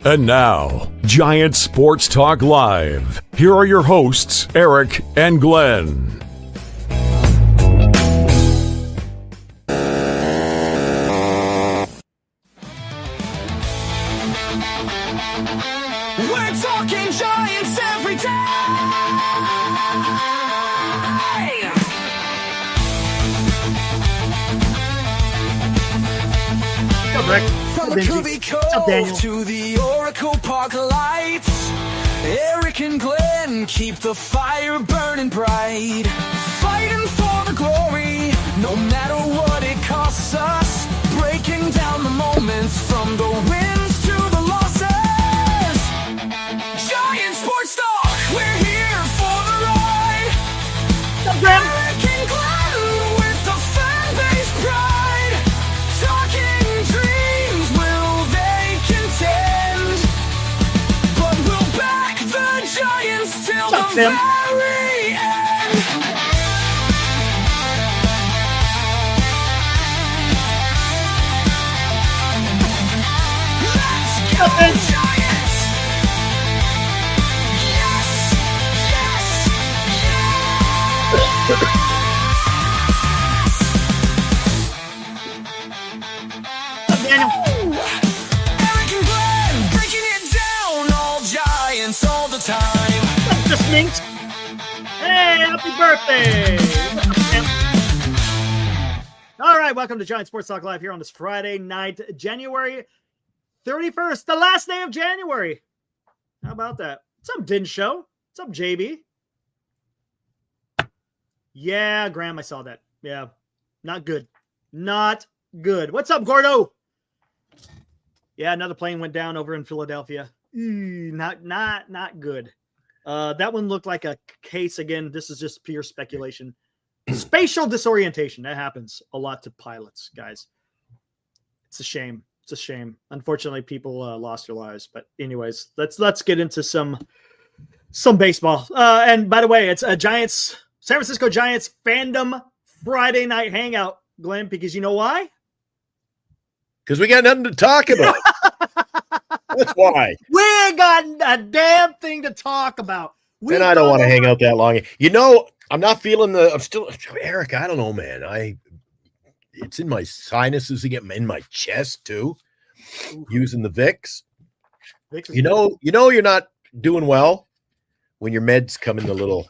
And now, Giant Sports Talk Live. Here are your hosts, Eric and Glenn. We're talking Giants every day. What's up, Rick? From the Covey Cove to the Oracle Park lights, Eric and Glenn keep the fire burning bright, fighting for the glory, no matter what it costs us, breaking down the moments from the wins to the losses. Giant Sports Talk, we're here for the ride. Eric and Glenn with the fan base pride, talking dreams, will they contend? But we'll back the Giants till the very end. Let's go, Giants! Yes, yes, Eric and Glenn breaking it down, all Giants all the time. Just Minx. Hey, happy birthday! What's up, man? All right, welcome to Giant Sports Talk Live here on this Friday night, January 31st, the last day of January. How about that? What's up, Din Show? What's up, JB? Yeah, Graham, I saw that. Yeah, not good. Not good. What's up, Gordo? Yeah, another plane went down over in Philadelphia. Not good. That one looked like a case again. This is just pure speculation. Spatial disorientation. That happens a lot to pilots, guys. It's a shame. It's a shame. Unfortunately, people lost their lives. But anyways, let's get into some baseball. And by the way, it's a San Francisco Giants Fandom Friday night hangout, Glenn, because you know why? Because we got nothing to talk about. That's why. We ain't got a damn thing to talk about. And I don't want to hang out that long. You know, I'm not feeling Eric, I don't know, man. It's in my sinuses again, in my chest too. Using the Vicks. You know you're not doing well when your meds come in the little.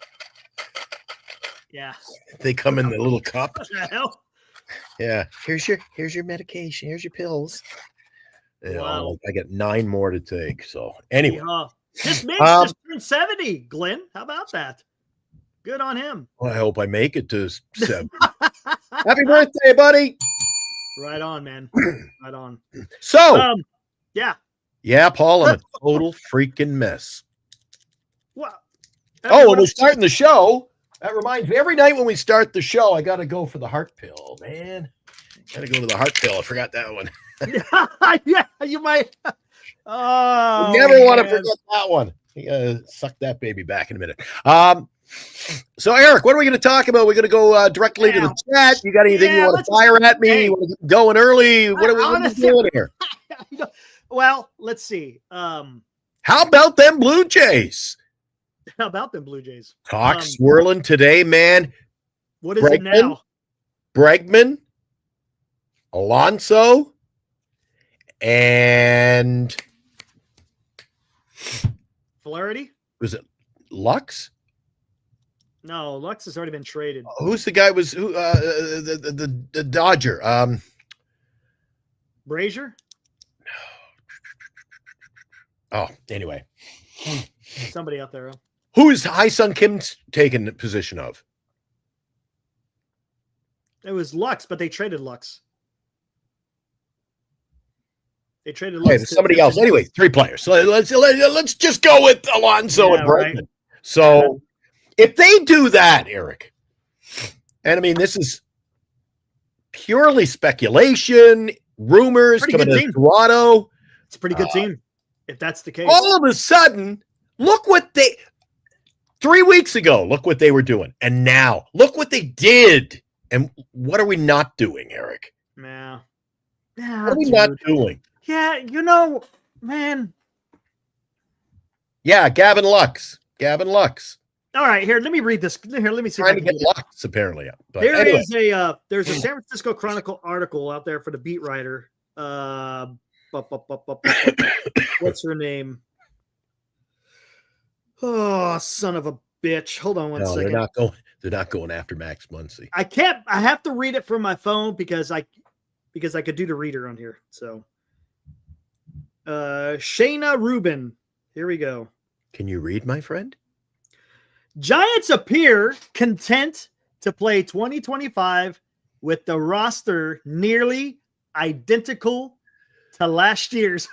Yeah. They come in the little cup. What the hell? Yeah. Here's your medication. Here's your pills. Wow. I got 9 more to take. So anyway. This Minx just turned 70, Glenn. How about that? Good on him. Well, I hope I make it to 70. Happy birthday, buddy. Right on, man. Right on. So yeah, Paul, I'm a total freaking mess. Well, when we're starting the show, that reminds me, every night when we start the show, I got to go for the heart pill, man. Got to go to the heart pill. I forgot that one. Yeah, you might. Oh, you never want to forget that one. You gotta suck that baby back in a minute. So Eric, what are we going to talk about? We're going to go directly to the chat. You got anything you want to fire at me? You want to get going early? What are we doing here? Well, let's see. How about them Blue Jays? How about them Blue Jays? Talk swirling today, man. What is it now? Bregman, Alonso, and Flaherty? Was it Lux? No, Lux has already been traded. Who's the guy? The Dodger? Brazier? Oh, anyway. Somebody out there. Who is Hai-Sung Kim taking the position of? It was Lux, but they traded Lux. They traded Lux. Okay, somebody else. Anyway, 3 players. So let's just go with Alonso and Bregman. Right. So if they do that, Eric, and I mean, this is purely speculation, rumors coming to Toronto. It's a pretty good team, if that's the case. All of a sudden, look what 3 weeks ago, look what they were doing. And now, look what they did. And what are we not doing, Eric? Yeah. What are we not doing? Yeah, man, Yeah, Gavin Lux. Gavin Lux. All right, here, let me read this. Here, let me see. Trying to get Lux, apparently. But There anyway. is there's a San Francisco Chronicle article out there for the beat writer. What's her name? Oh, son of a bitch. Hold on one second. They're not going after Max Muncy. I have to read it from my phone because I could do the reader on here. So Shayna Rubin. Here we go. Can you read, my friend? Giants appear content to play 2025 with the roster nearly identical to last year's.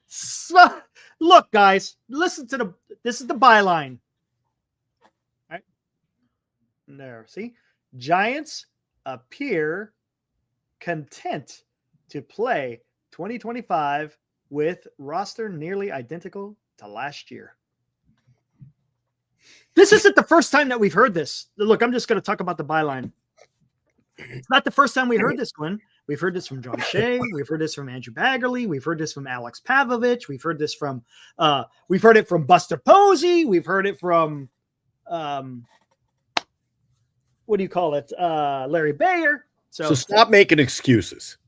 So, look, guys, listen to this is the byline. All right. There, see? Giants appear content to play 2025 with roster nearly identical to last year. This isn't the first time that we've heard this. Look, I'm just going to talk about the byline. It's not the first time we heard this, Glenn. We've heard this from John Shea. We've heard this from Andrew Baggerly. We've heard this from Alex Pavlovich. We've heard this from we've heard it from Buster Posey. We've heard it from what do you call it? Larry Bayer. So stop making excuses.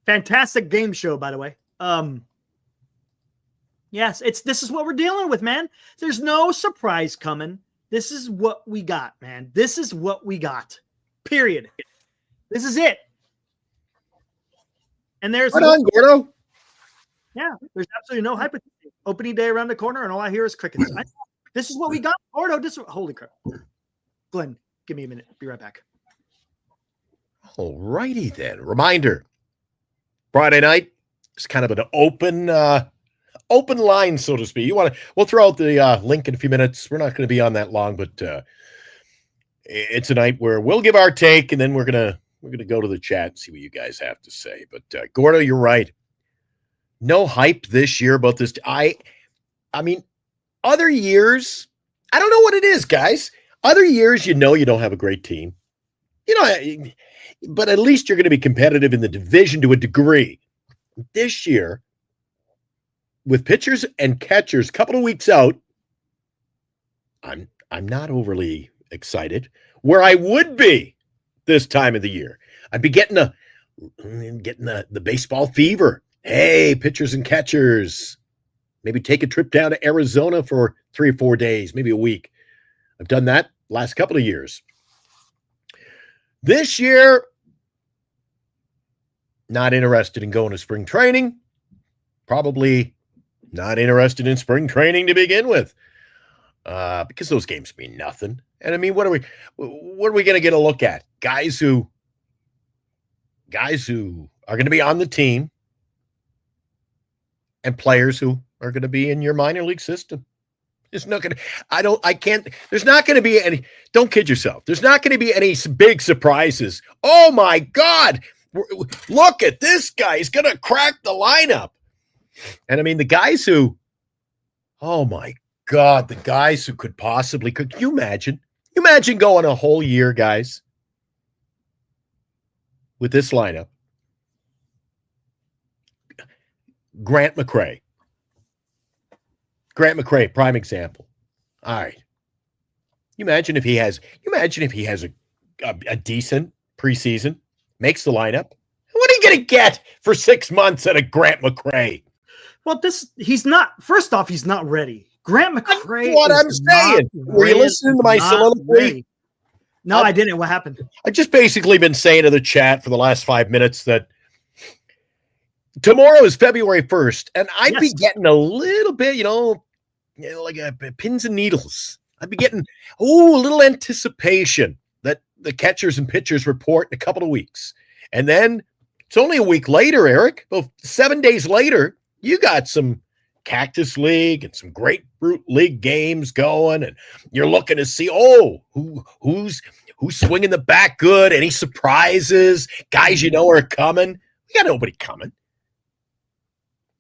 Fantastic game show, by the way. Yes, this is what we're dealing with, man. There's no surprise coming. This is what we got, man. This is what we got. Period. This is it. And there's Right on, Gordo. Yeah, there's absolutely no hype. Opening day around the corner, and all I hear is crickets. This is what we got, Gordo. Holy crap. Glenn, give me a minute. Be right back. All righty then. Reminder. Friday night is kind of an open line, so to speak. We'll throw out the link in a few minutes. We're not going to be on that long, but it's a night where we'll give our take, and then we're gonna go to the chat and see what you guys have to say. But Gordo, you're right. No hype this year about this. I mean, other years, I don't know what it is, guys. Other years, you don't have a great team, but at least you're going to be competitive in the division to a degree. This year, with pitchers and catchers a couple of weeks out, I'm not overly excited. Where I would be this time of the year, I'd be getting the baseball fever. Hey, pitchers and catchers, maybe take a trip down to Arizona for 3 or 4 days, maybe a week. I've done that last couple of years. This year, not interested in going to spring training. Probably not interested in spring training to begin with, because those games mean nothing. And I mean, what are we going to get a look at? Guys who are going to be on the team, and players who are going to be in your minor league system. There's not going to. There's not going to be any. Don't kid yourself. There's not going to be any big surprises. Oh my God! Look at this guy. He's going to crack the lineup. And I mean, the guys who, oh my God, the guys who could you imagine? You imagine going a whole year, guys, with this lineup. Grant McCray, prime example. All right. You imagine if he has a decent preseason, makes the lineup. What are you going to get for 6 months out of Grant McCray? Well, he's not. First off, he's not ready. Grant McCray. That's what I'm saying. Were you listening to my soliloquy? No, I didn't. What happened? I just basically been saying to the chat for the last 5 minutes that tomorrow is February 1st, and I'd be getting a little bit, like pins and needles. I'd be getting a little anticipation that the catchers and pitchers report in a couple of weeks, and then it's only a week later, Eric. Well, 7 days later, you got some Cactus League and some Grapefruit League games going, and you're looking to see, who's swinging the bat good, any surprises, guys are coming. We got nobody coming.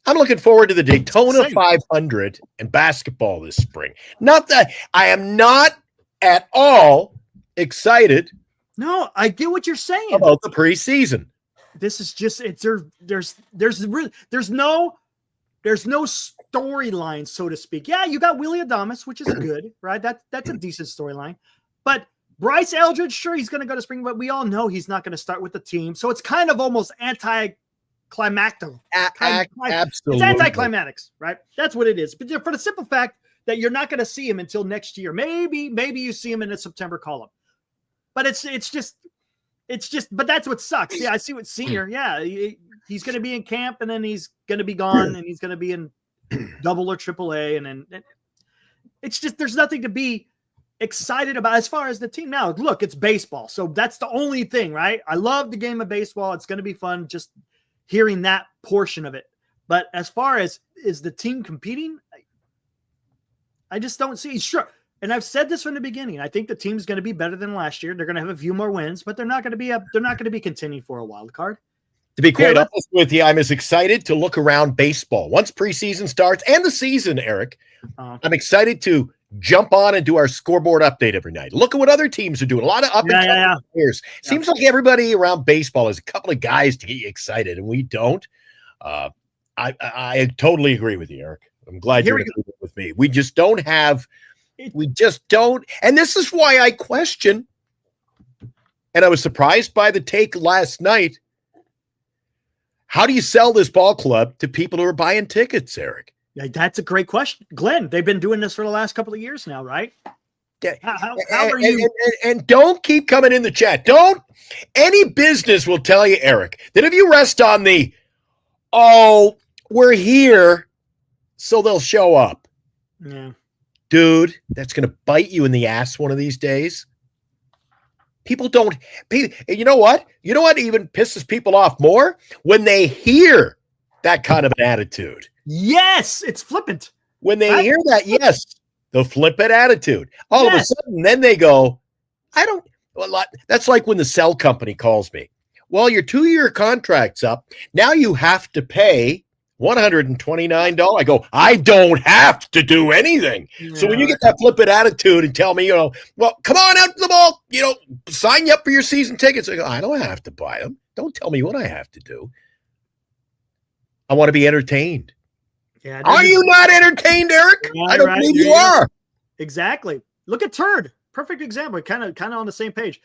I'm looking forward to the Daytona 500 and basketball this spring. Not that I am not at all excited. No, I get what you're saying about the preseason. This is just there's no There's no storyline, so to speak. Yeah, you got Willie Adames, which is good, right? That's a decent storyline. But Bryce Eldridge, sure, he's going to go to spring, but we all know he's not going to start with the team. So it's kind of almost anticlimactic. Absolutely. It's anticlimactics, right? That's what it is. But for the simple fact that you're not going to see him until next year. Maybe you see him in the September call-up. But it's just, but that's what sucks. Yeah, I see what Senior. Yeah, he's going to be in camp, and then he's going to be gone, and he's going to be in double or triple A, and then it's just there's nothing to be excited about as far as the team. Now, look, it's baseball, so that's the only thing, right? I love the game of baseball. It's going to be fun just hearing that portion of it. But as far as is the team competing, I just don't see. Sure. And I've said this from the beginning. I think the team's going to be better than last year. They're going to have a few more wins, but they're not going to be contending for a wild card. To be quite honest with you, I'm as excited to look around baseball once preseason starts and the season, Eric. I'm excited to jump on and do our scoreboard update every night. Look at what other teams are doing. A lot of up and coming players. Seems like everybody around baseball has a couple of guys to get you excited, and we don't. I totally agree with you, Eric. I'm glad you're in agreement with me. We just don't have. We just don't. And this is why I question. And I was surprised by the take last night. How do you sell this ball club to people who are buying tickets, Eric? Yeah, that's a great question. Glenn, they've been doing this for the last couple of years now, right? Yeah. How are you? And don't keep coming in the chat. Don't. Any business will tell you, Eric, that if you rest on the, we're here, so they'll show up. Yeah. Dude, that's going to bite you in the ass one of these days. People don't. You know what? You know what even pisses people off more? When they hear that kind of an attitude. Yes, it's flippant. When they hear that, yes, the flippant attitude. All of a sudden, then they go, I don't. Well, that's like when the cell company calls me. Well, your 2-year contract's up. Now you have to pay $129. I go, I don't have to do anything. Yeah. So when you get that flippant attitude and tell me, well, come on out to the ball, sign you up for your season tickets. I go, I don't have to buy them. Don't tell me what I have to do. I want to be entertained. Yeah, are you not entertained, Eric? Yeah, I don't believe you are. Exactly. Look at Turd. Perfect example. Kind of on the same page.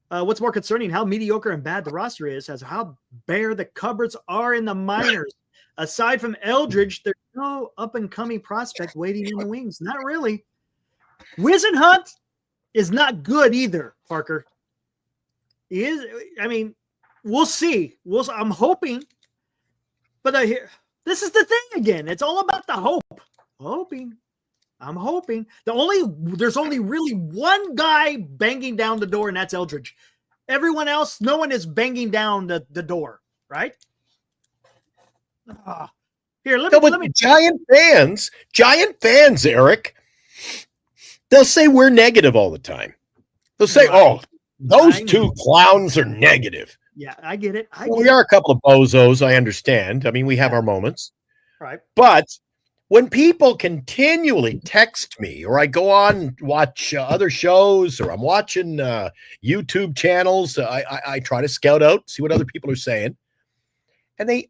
What's more concerning, how mediocre and bad the roster is, as how bare the cupboards are in the minors. Aside from Eldridge, there's no up-and-coming prospect waiting in the wings. Not really. Wisenhunt is not good either, Parker. He is. I mean, we'll see. I'm hoping. But this is the thing again. It's all about the hope. I'm hoping. There's only really one guy banging down the door, and that's Eldridge. Everyone else, no one is banging down the door, right? Here, let me. Giant fans, Eric. They'll say we're negative all the time. They'll say, those two clowns are negative. Yeah, I get it. We are a couple of bozos, I understand. I mean, we have our moments. Right. But when people continually text me, or I go on and watch other shows, or I'm watching YouTube channels, I try to scout out, see what other people are saying. And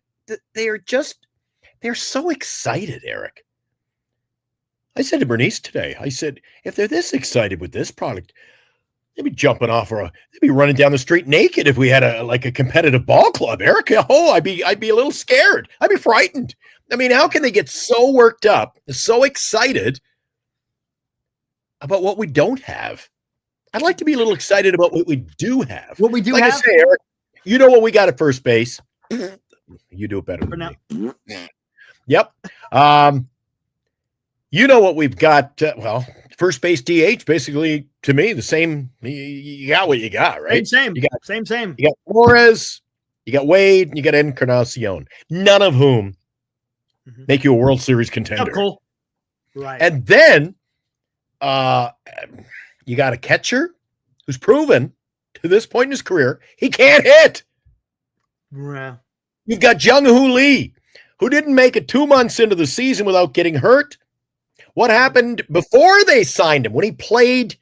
they're so excited, Eric. I said to Bernice today, I said, if they're this excited with this product, they'd be jumping off, they'd be running down the street naked if we had a competitive ball club, Eric. I'd be a little scared. I'd be frightened. I mean, how can they get so worked up, so excited about what we don't have? I'd like to be a little excited about what we do have. What we do have? I say, Eric, you know what we got at first base? You do it better than me. Yep. You know what we've got? First base DH, basically, to me, the same. You got what you got, right? Same. You got, same. You got Flores, you got Wade, and you got Encarnacion. None of whom make you a World Series contender. Oh, cool. Right. And then you got a catcher who's proven to this point in his career he can't hit. Yeah. You've got Jung-Hoo Lee, who didn't make it 2 months into the season without getting hurt. What happened before they signed him? When he played,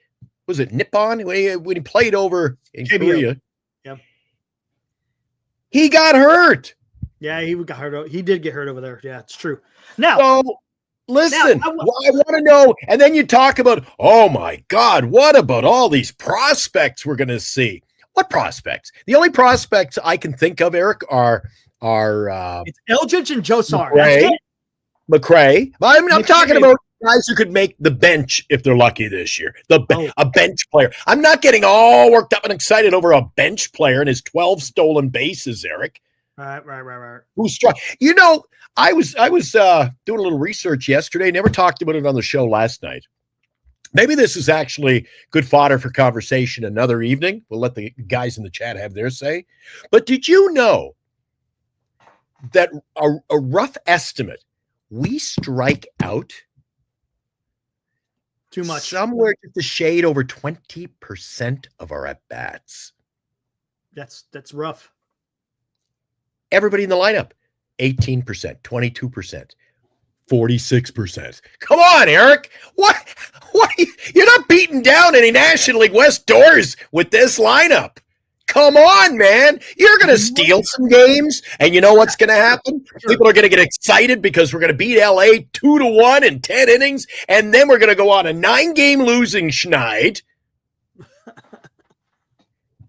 was it Nippon? When he played over in Korea, yep. He got hurt. Yeah, he got hurt. He did get hurt over there. Yeah, it's true. Now, So listen, now, I want to know. And then you talk about, oh my God, what about all these prospects we're going to see? What prospects? The only prospects I can think of, Eric, are it's Eldridge and Josar. McRae. I'm McRae. talking about guys who could make the bench if they're lucky this year. A bench player. I'm not getting all worked up and excited over a bench player and his 12 stolen bases, Eric. Right. Who's strong? You know, I was doing a little research yesterday. Never talked about it on the show last night. Maybe this is actually good fodder for conversation another evening. We'll let the guys in the chat have their say. But did you know that a rough estimate, we strike out too much, somewhere just a shade over 20% of our at-bats? That's rough. Everybody in the lineup, 18%, 22%, 46%. Come on, Eric. What? You're not beating down any National League West doors with this lineup. Come on, man. You're going to steal some games, and you know what's going to happen? People are going to get excited because we're going to beat LA 2-1 in 10 innings, and then we're going to go on a 9-game losing schneid.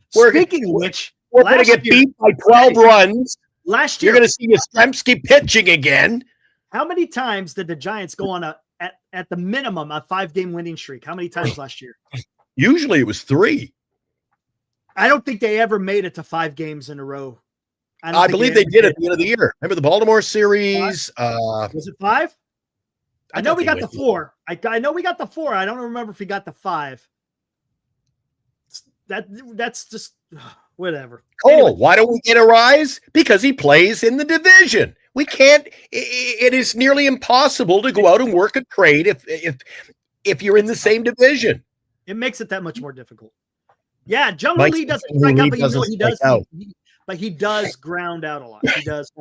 Speaking of which, we're going to get beat by 12 runs. Last year, you're going to see Yastrzemski pitching again. How many times did the Giants go on at the minimum a 5-game winning streak? How many times last year? Usually it was 3. I don't think they ever made it to 5 games in a row. I believe they did at the end of the year. Remember the Baltimore series? Was it 5? I know we got the 4. I know we got the 4. I don't remember if we got the 5. That's just whatever. Anyway. Why don't we get a rise? Because he plays in the division. We can't. It is nearly impossible to go out and work a trade if you're in the same division. It makes it that much more difficult. Yeah, Jung-Hoo Lee doesn't strike out, but you know what he does. But he does ground out a lot. He does.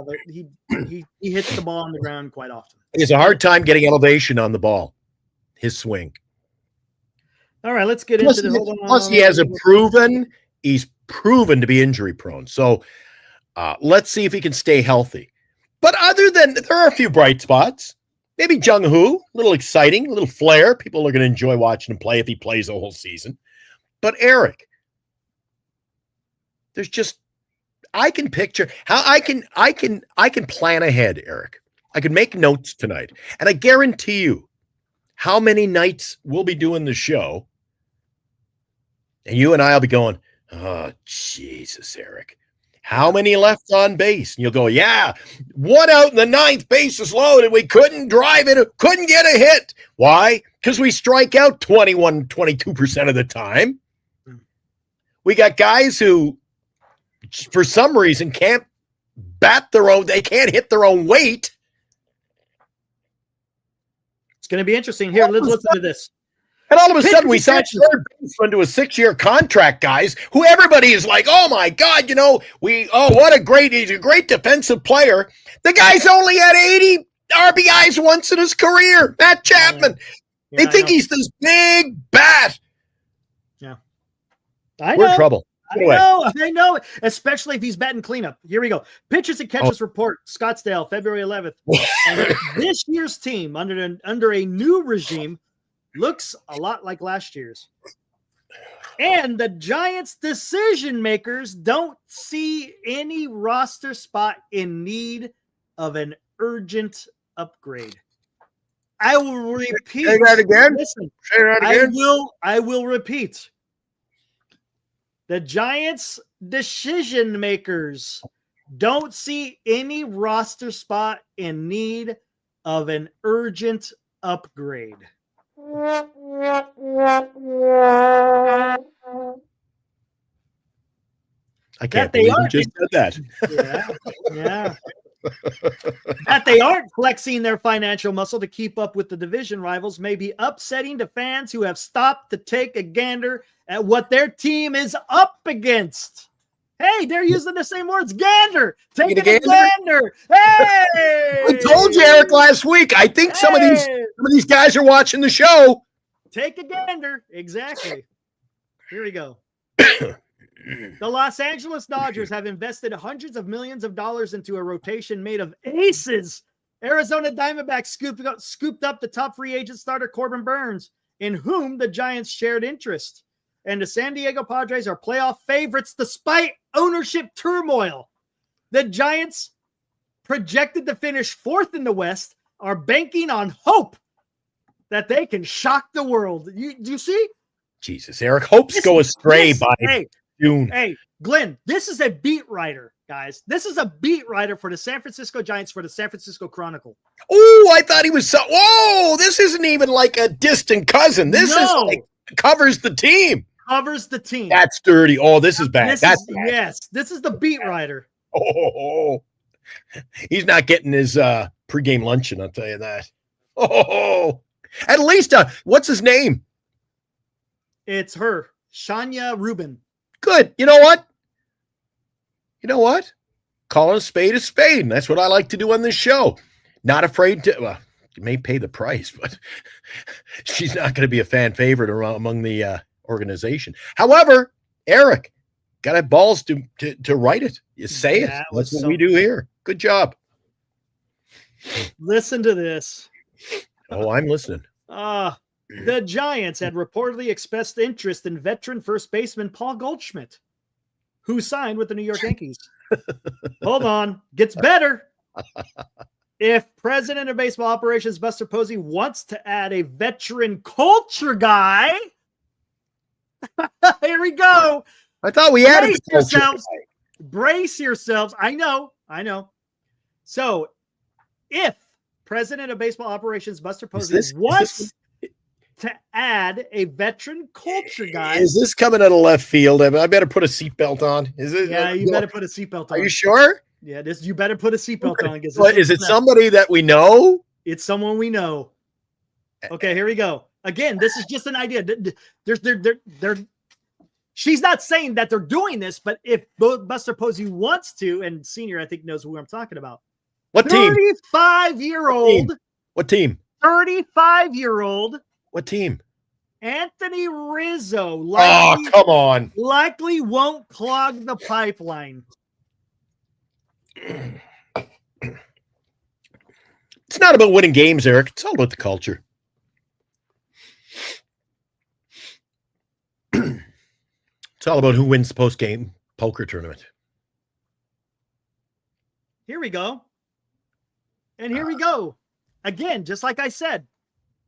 He hits the ball on the ground quite often. He has a hard time getting elevation on the ball. His swing. All right, let's get into this. Plus, he's proven to be injury prone. So let's see if he can stay healthy. But other than, there are a few bright spots. Maybe Jung-Hoo, a little exciting, a little flair. People are going to enjoy watching him play if he plays the whole season. But Eric, there's just, I can picture how I can plan ahead, Eric. I can make notes tonight. And I guarantee you how many nights we'll be doing the show. And you and I will be going, oh, Jesus, Eric. How many left on base? And you'll go, yeah, 1 out in the 9th, bases loaded. We couldn't drive it, couldn't get a hit. Why? Because we strike out 21, 22% of the time. We got guys who, for some reason, can't they can't hit their own weight. It's going to be interesting. Here, let's listen to this. And all of a sudden, we signed third baseman to a 6-year contract, guys, who everybody is like, oh, my God, he's a great defensive player. The guy's only had 80 RBIs once in his career. Matt Chapman. They think he's this big bat. Yeah. We're in trouble. I know, especially if he's batting cleanup. Here we go. Pitchers and catches report, Scottsdale, February 11th. And this year's team, under a new regime, looks a lot like last year's. And the Giants' decision makers don't see any roster spot in need of an urgent upgrade. I will repeat. Say that again. Listen, say that again. I will repeat. The Giants' decision makers don't see any roster spot in need of an urgent upgrade. I can't believe you just said that. Yeah. That they aren't flexing their financial muscle to keep up with the division rivals may be upsetting to fans who have stopped to take a gander at what their team is up against. Hey, they're using the same words. Gander. Take a gander. Hey! I told you, Eric, last week. I think some of these guys are watching the show. Take a gander. Exactly. Here we go. The Los Angeles Dodgers have invested hundreds of millions of dollars into a rotation made of aces. Arizona Diamondbacks scooped up the top free agent starter Corbin Burns, in whom the Giants shared interest. And the San Diego Padres are playoff favorites despite ownership turmoil. The Giants, projected to finish fourth in the West, are banking on hope that they can shock the world. Do you see? Jesus, Eric, hopes go astray by June. Hey, Glenn, this is a beat writer, guys. This is a beat writer for the San Francisco Giants for the San Francisco Chronicle. Oh, I thought he was whoa, this isn't even like a distant cousin. This is like covers the team. Covers the team. That's dirty. Oh, this is bad. That's bad. Yes, this is the beat writer. Oh, he's not getting his pregame luncheon, I'll tell you that. Oh, at least what's his name? It's her, Shania Rubin. Good. You know what? Calling a spade, and that's what I like to do on this show. Not afraid to, well, you may pay the price, but she's not going to be a fan favorite among the organization. However, Eric, got to have balls to write it. You say it. That's what we do here. Good job. Listen to this. Oh, I'm listening. The Giants had reportedly expressed interest in veteran first baseman Paul Goldschmidt, who signed with the New York Yankees. Hold on. Gets better. If president of baseball operations Buster Posey wants to add a veteran culture guy, here we go. I thought we added the yourselves. Brace yourselves. I know. So, if president of baseball operations Buster Posey wants to add a veteran culture guy. Is this coming out of left field? I better put a seatbelt on. Is it? Yeah, you better put a seatbelt on. Are you sure? Yeah, you better put a seatbelt on. Is it somebody that we know? It's someone we know. Okay, here we go. Again, this is just an idea. She's not saying that they're doing this, but if Buster Posey wants to, and Senior, I think, knows who I'm talking about. What team? 35-year-old. What team? 35-year-old. What team? Anthony Rizzo. Come on. Likely won't clog the pipeline. It's not about winning games, Eric. It's all about the culture. It's all about who wins the post-game poker tournament. Here we go. And here we go. Again, just like I said,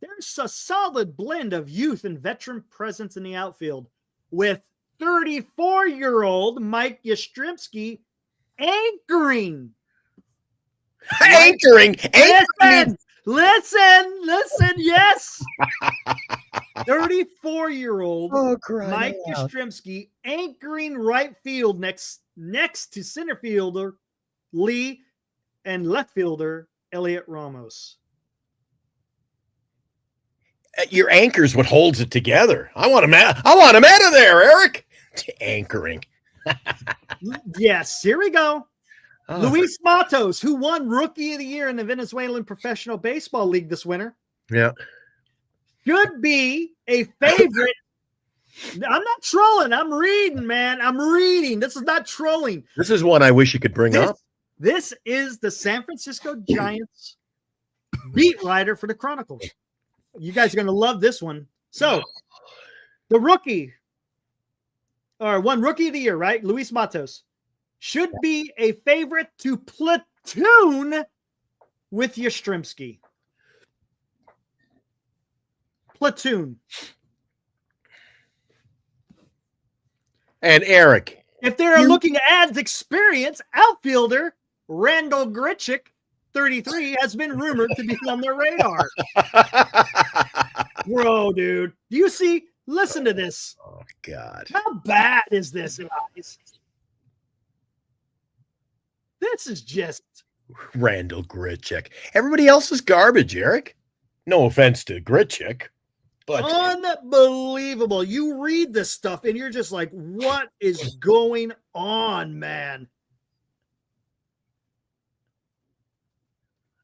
there's a solid blend of youth and veteran presence in the outfield with 34-year-old Mike Yastrzemski anchoring. Anchoring. Listen. Yes. 34-year-old Mike Yastrzemski anchoring right field next to center fielder Lee and left fielder Elliot Ramos. Your anchor's what holds it together. I want him out of there, Eric. Anchoring. Yes, here we go. Luis Matos, who won Rookie of the Year in the Venezuelan Professional Baseball League this winter. Yeah. Should be a favorite. I'm not trolling. I'm reading, man. I'm reading. This is not trolling. This is one I wish you could bring up. This is the San Francisco Giants beat writer for the Chronicle. You guys are going to love this one. So, the rookie, or one Rookie of the Year, right? Luis Matos should be a favorite to platoon with Yastrzemski. Platoon. And Eric, if they're looking to add experience, outfielder Randall Grichuk, 33, has been rumored to be on their radar. Bro, dude. Do you see? Listen to this. Oh, God. How bad is this, guys? This is just Randall Grichuk. Everybody else is garbage, Eric. No offense to Grichuk, but unbelievable. You read this stuff and you're just like, what is going on, man?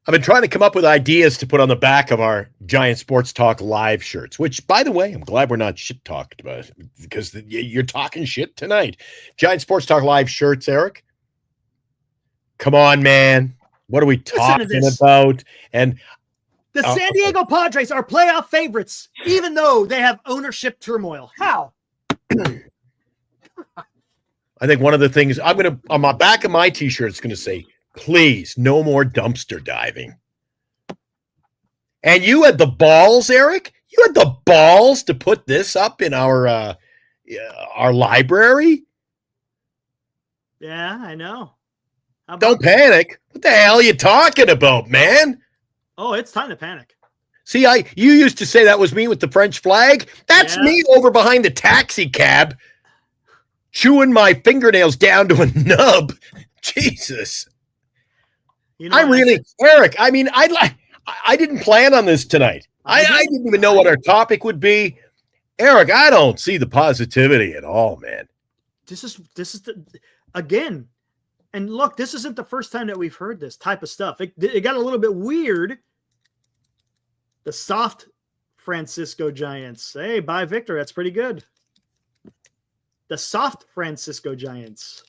I've been trying to come up with ideas to put on the back of our Giant Sports Talk live shirts, which, by the way, I'm glad we're not shit talked about because you're talking shit tonight. Giant Sports Talk live shirts, Eric. Come on, man. What are we talking about? And the San Diego Padres are playoff favorites, even though they have ownership turmoil. How? I think one of the things on my back of my t-shirt, it's going to say, please, no more dumpster diving. And you had the balls, Eric? You had the balls to put this up in our library? Yeah, I know. Don't panic. What the hell are you talking about, man? Oh, it's time to panic. See, you used to say that was me with the French flag. That's me over behind the taxi cab, chewing my fingernails down to a nub. Jesus. You know, Eric, I mean, I didn't plan on this tonight. I didn't even know what our topic would be. Eric, I don't see the positivity at all, man. This is again, and look, this isn't the first time that we've heard this type of stuff. It got a little bit weird. The soft Francisco Giants. Hey, bye, Victor. That's pretty good. The soft Francisco Giants.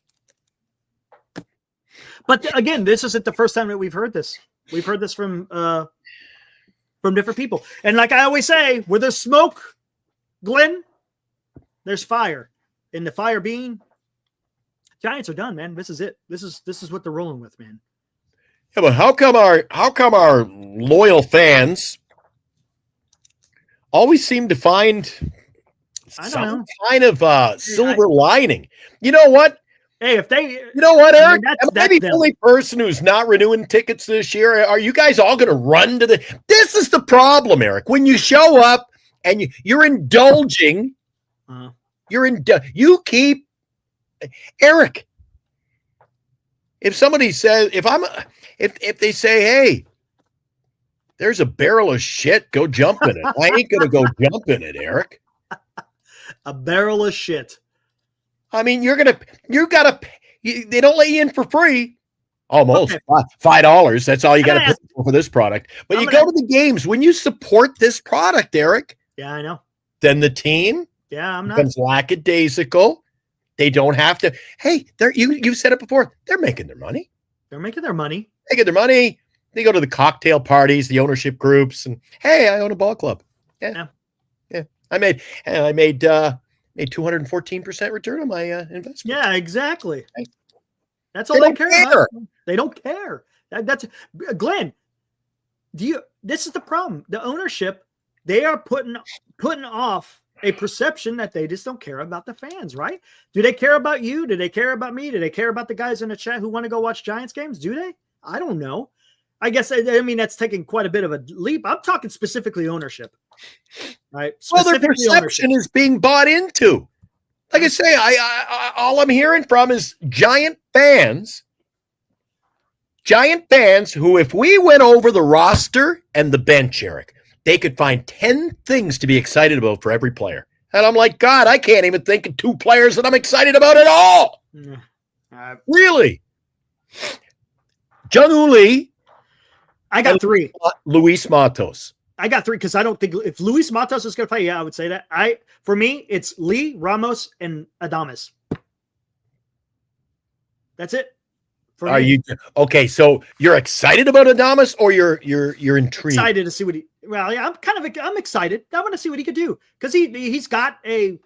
But again, this isn't the first time that we've heard this. We've heard this from different people. And like I always say, where there's smoke, Glenn, there's fire. And the fire being, Giants are done, man. This is it. This is what they're rolling with, man. Yeah, but how come our loyal fans always seem to find some kind of silver lining? You know what? Hey, Eric? I mean, am I the only person who's not renewing tickets this year? Are you guys all going to run to This is the problem, Eric. When you show up and you're indulging, you keep Eric. If somebody says, if they say, hey, there's a barrel of shit, go jump in it. I ain't going to go jump in it, Eric. A barrel of shit. I mean, they don't let you in for free. Almost $5. That's all you got to pay for this product. But go to the games when you support this product, Eric. Yeah, I know. Then the team, I'm not. Becomes lackadaisical. They don't have to. Hey, you've said it before. They're making their money. They're making their money. They go to the cocktail parties, the ownership groups, and hey, I own a ball club. Yeah. I made 214% return on my investment. Yeah, exactly. That's all they care about. They don't care. That's Glenn. This is the problem. The ownership, they are putting off a perception that they just don't care about the fans, right? Do they care about you? Do they care about me? Do they care about the guys in the chat who want to go watch Giants games? Do they? I don't know. I guess I mean that's taking quite a bit of a leap. I'm talking specifically ownership, right? Well, their perception is being bought into. Like I say, all I'm hearing from is Giant fans who, if we went over the roster and the bench, Eric, they could find 10 things to be excited about for every player. And I'm like, God, I can't even think of 2 players that I'm excited about at all. Really? Jung-Woo Lee. I got 3. Luis Matos. I got 3 because I don't think if Luis Matos is going to play, I would say that. For me, it's Lee, Ramos, and Adames. That's it. Are you okay? So you're excited about Adames, or you're intrigued? Excited to see what he. Well, yeah, I'm excited. I want to see what he could do because he's got a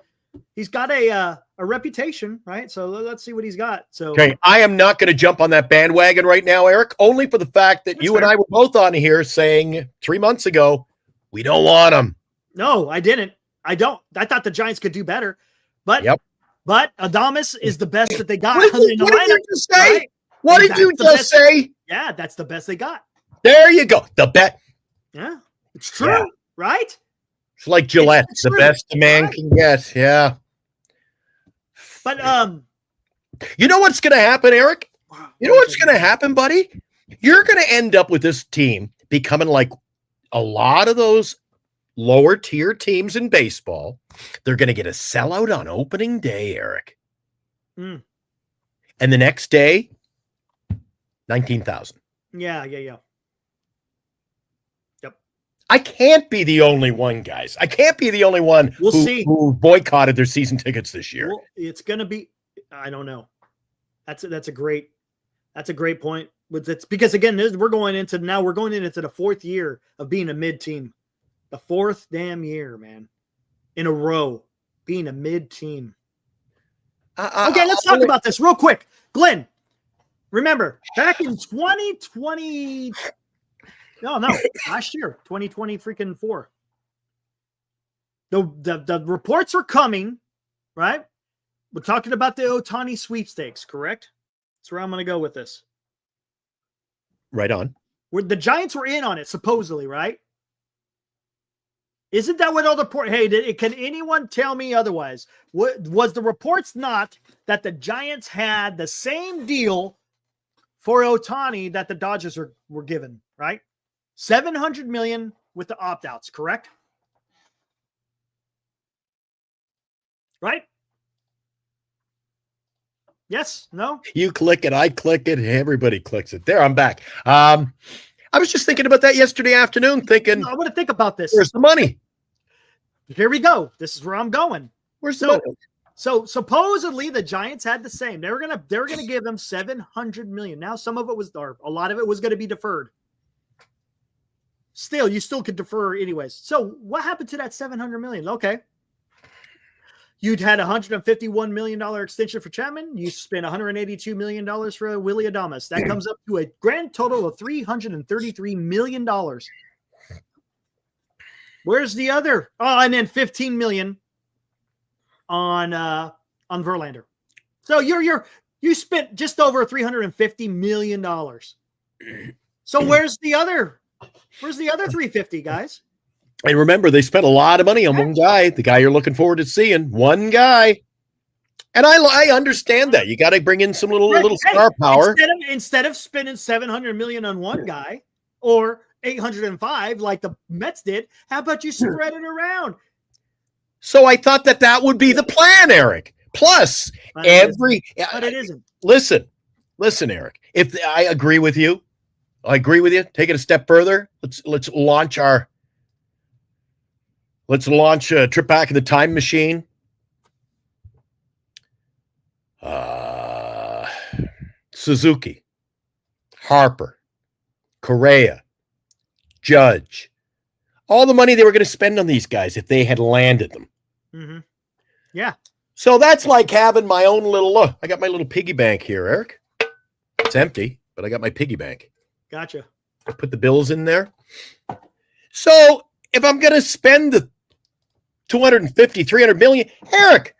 reputation, right? So let's see what he's got. So okay, I am not going to jump on that bandwagon right now, Eric. Only for the fact that you and I were both on here saying 3 months ago we don't want him. No, I didn't. I don't. I thought the Giants could do better, but Adames is the best that they got. What did you just say? Right? What did you just say? Yeah, that's the best they got. There you go. The best. Yeah, it's true, right? It's like Gillette, the best a man can get. Yeah. But you know what's going to happen, Eric? You know what's going to happen, buddy? You're going to end up with this team becoming like a lot of those lower tier teams in baseball. They're going to get a sellout on opening day, Eric. And the next day, 19,000. Yeah. I can't be the only one, guys. I can't be the only one who boycotted their season tickets this year. Well, it's going to be, I don't know. That's a great point. It's because again, we're going into the fourth year of being a mid team, the fourth damn year, man, in a row being a mid team. Okay, let's talk about this real quick, Glenn. Remember back in 2020? No, last year, 2020 freaking 4. The reports are coming, right? We're talking about the Ohtani sweepstakes, correct? That's where I'm going to go with this. Right on. Where the Giants were in on it, supposedly, right? Isn't that what all the report? Hey, can anyone tell me otherwise? What was the reports not that the Giants had the same deal for Ohtani that the Dodgers were given, right? $700 million with the opt-outs, correct? Right? Yes? No? You click it, I click it, everybody clicks it. There, I'm back. I was just thinking about that yesterday afternoon, thinking, I want to think about this. Where's the money? Here we go. This is where I'm going. Where's the money? So supposedly the Giants had the same. They were gonna give them $700 million. Now some of it was, or a lot of it was going to be deferred. Still, you still could defer anyways. So what happened to that $700 million? Okay. You'd had $151 million extension for Chapman. You spent $182 million for Willie Adames. That comes up to a grand total of $333 million. Where's the other? Oh, and then $15 million on Verlander. So you spent just over $350 million. So where's the other 350, guys? And remember, they spent a lot of money on one guy, the guy you're looking forward to seeing, one guy. And I understand that. You got to bring in some little star power. Instead of spending $700 million on one guy or 805 like the Mets did, how about you spread it around? So I thought that would be the plan, Eric. Plus, but it isn't. Listen, Eric. If I agree with you, Take it a step further. Let's launch a trip back in the time machine. Suzuki, Harper, Correa, Judge, all the money they were going to spend on these guys if they had landed them. Mm-hmm. Yeah. So that's like having my own look. I got my little piggy bank here, Eric. It's empty, but I got my piggy bank. Gotcha. I put the bills in there. So if I'm going to spend the 250, 300 million, Eric,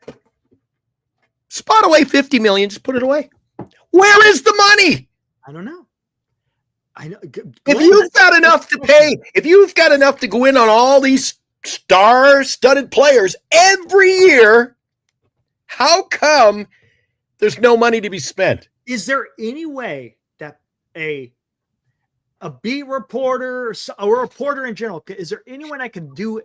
spot away 50 million, just put it away. Where is the money? I don't know. I know. If you've got enough to pay, if you've got enough to go in on all these star-studded players every year, how come there's no money to be spent? Is there any way that a beat reporter or a reporter in general, is there anyone I can do,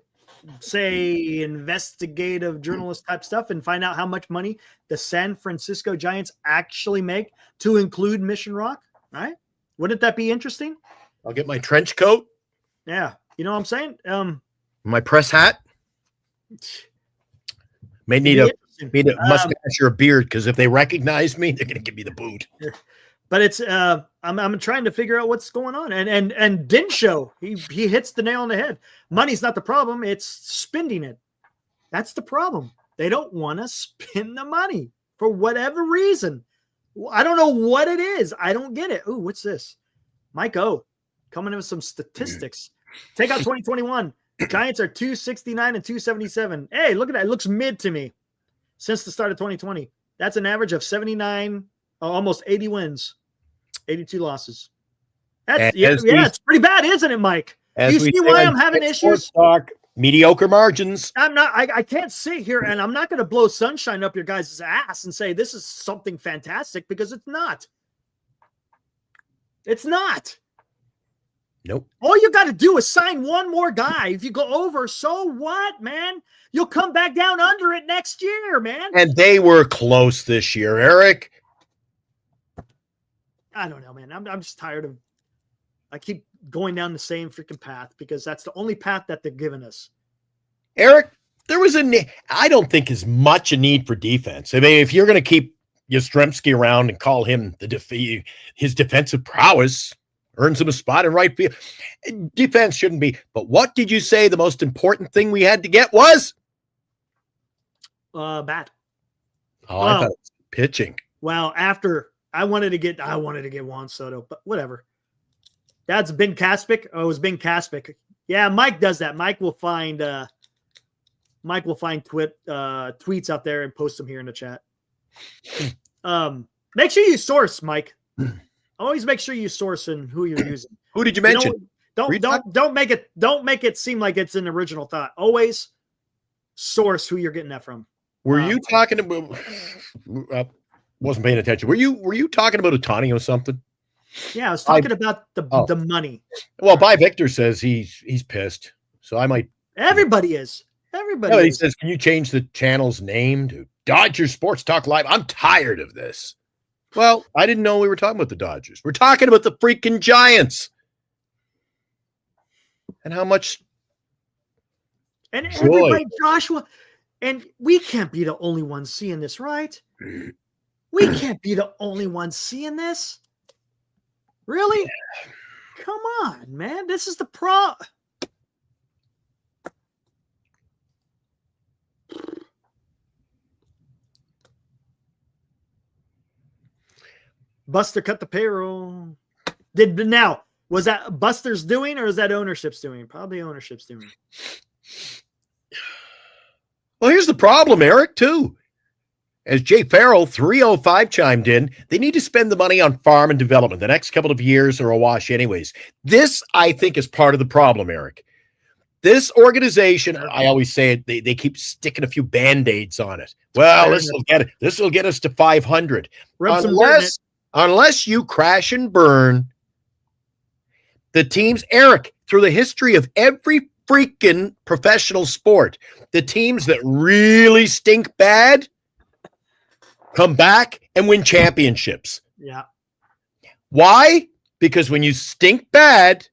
say, investigative journalist type stuff and find out how much money the San Francisco Giants actually make to include Mission Rock? Right? Wouldn't that be interesting? I'll get my trench coat. Yeah. You know what I'm saying? My press hat. May need a mustache or a beard, because if they recognize me, they're going to give me the boot. But it's I'm trying to figure out what's going on. And Dinshaw, he hits the nail on the head. Money's not the problem, it's spending it. That's the problem. They don't want to spend the money for whatever reason. I don't know what it is. I don't get it. Ooh, what's this? Mike O coming in with some statistics. Take out 2021. Giants are 269 and 277. Hey, look at that. It looks mid to me since the start of 2020. That's an average of 79, almost 80 wins, 82 losses. It's pretty bad, isn't it, Mike? Do you see why I'm having issues? Mediocre margins. I can't sit here and I'm not going to blow sunshine up your guys' ass and say this is something fantastic, because it's not. It's not. Nope. All you got to do is sign one more guy. If you go over, so what, man? You'll come back down under it next year, man. And they were close this year, Eric. I don't know, man. I'm just tired of. I keep going down the same freaking path because that's the only path that they're giving us. Eric, there was I don't think as much a need for defense. I mean, if you're going to keep Yastrzemski around and call him his defensive prowess earns him a spot in right field, defense shouldn't be. But what did you say the most important thing we had to get was? Bat. Oh, I thought it was pitching. Well, after I wanted to get Juan Soto, but whatever. That's Ben Kaspic. Oh, it was Ben Kaspic. Yeah, Mike does that. Mike will find tweets out there and post them here in the chat. Make sure you source, Mike. Always make sure you source and who you're using. Who did you mention? Don't make it seem like it's an original thought. Always source who you're getting that from. Were you talking about? Wasn't paying attention. Were you talking about Ohtani or something? Yeah, I was talking about the money. Well, By Victor says he's pissed. So I might. Everybody is. Everybody. No, he says, "Can you change the channel's name to Dodgers Sports Talk Live?" I'm tired of this. Well, I didn't know we were talking about the Dodgers. We're talking about the freaking Giants. And how much and everybody, Joshua, and we can't be the only ones seeing this, right? We can't be the only ones seeing this. Really? Yeah. Come on, man. This is the Buster cut the payroll. Was that Buster's doing or is that ownership's doing? Probably ownership's doing. Well, here's the problem, Eric, too. As Jay Farrell, 305 chimed in, they need to spend the money on farm and development. The next couple of years are a wash anyways. This, I think, is part of the problem, Eric. This organization, I always say it, they keep sticking a few Band-Aids on it. Well, this will get us to 500. Unless you crash and burn the teams, Eric, through the history of every freaking professional sport, the teams that really stink bad come back and win championships. Yeah. Why? Because when you stink bad,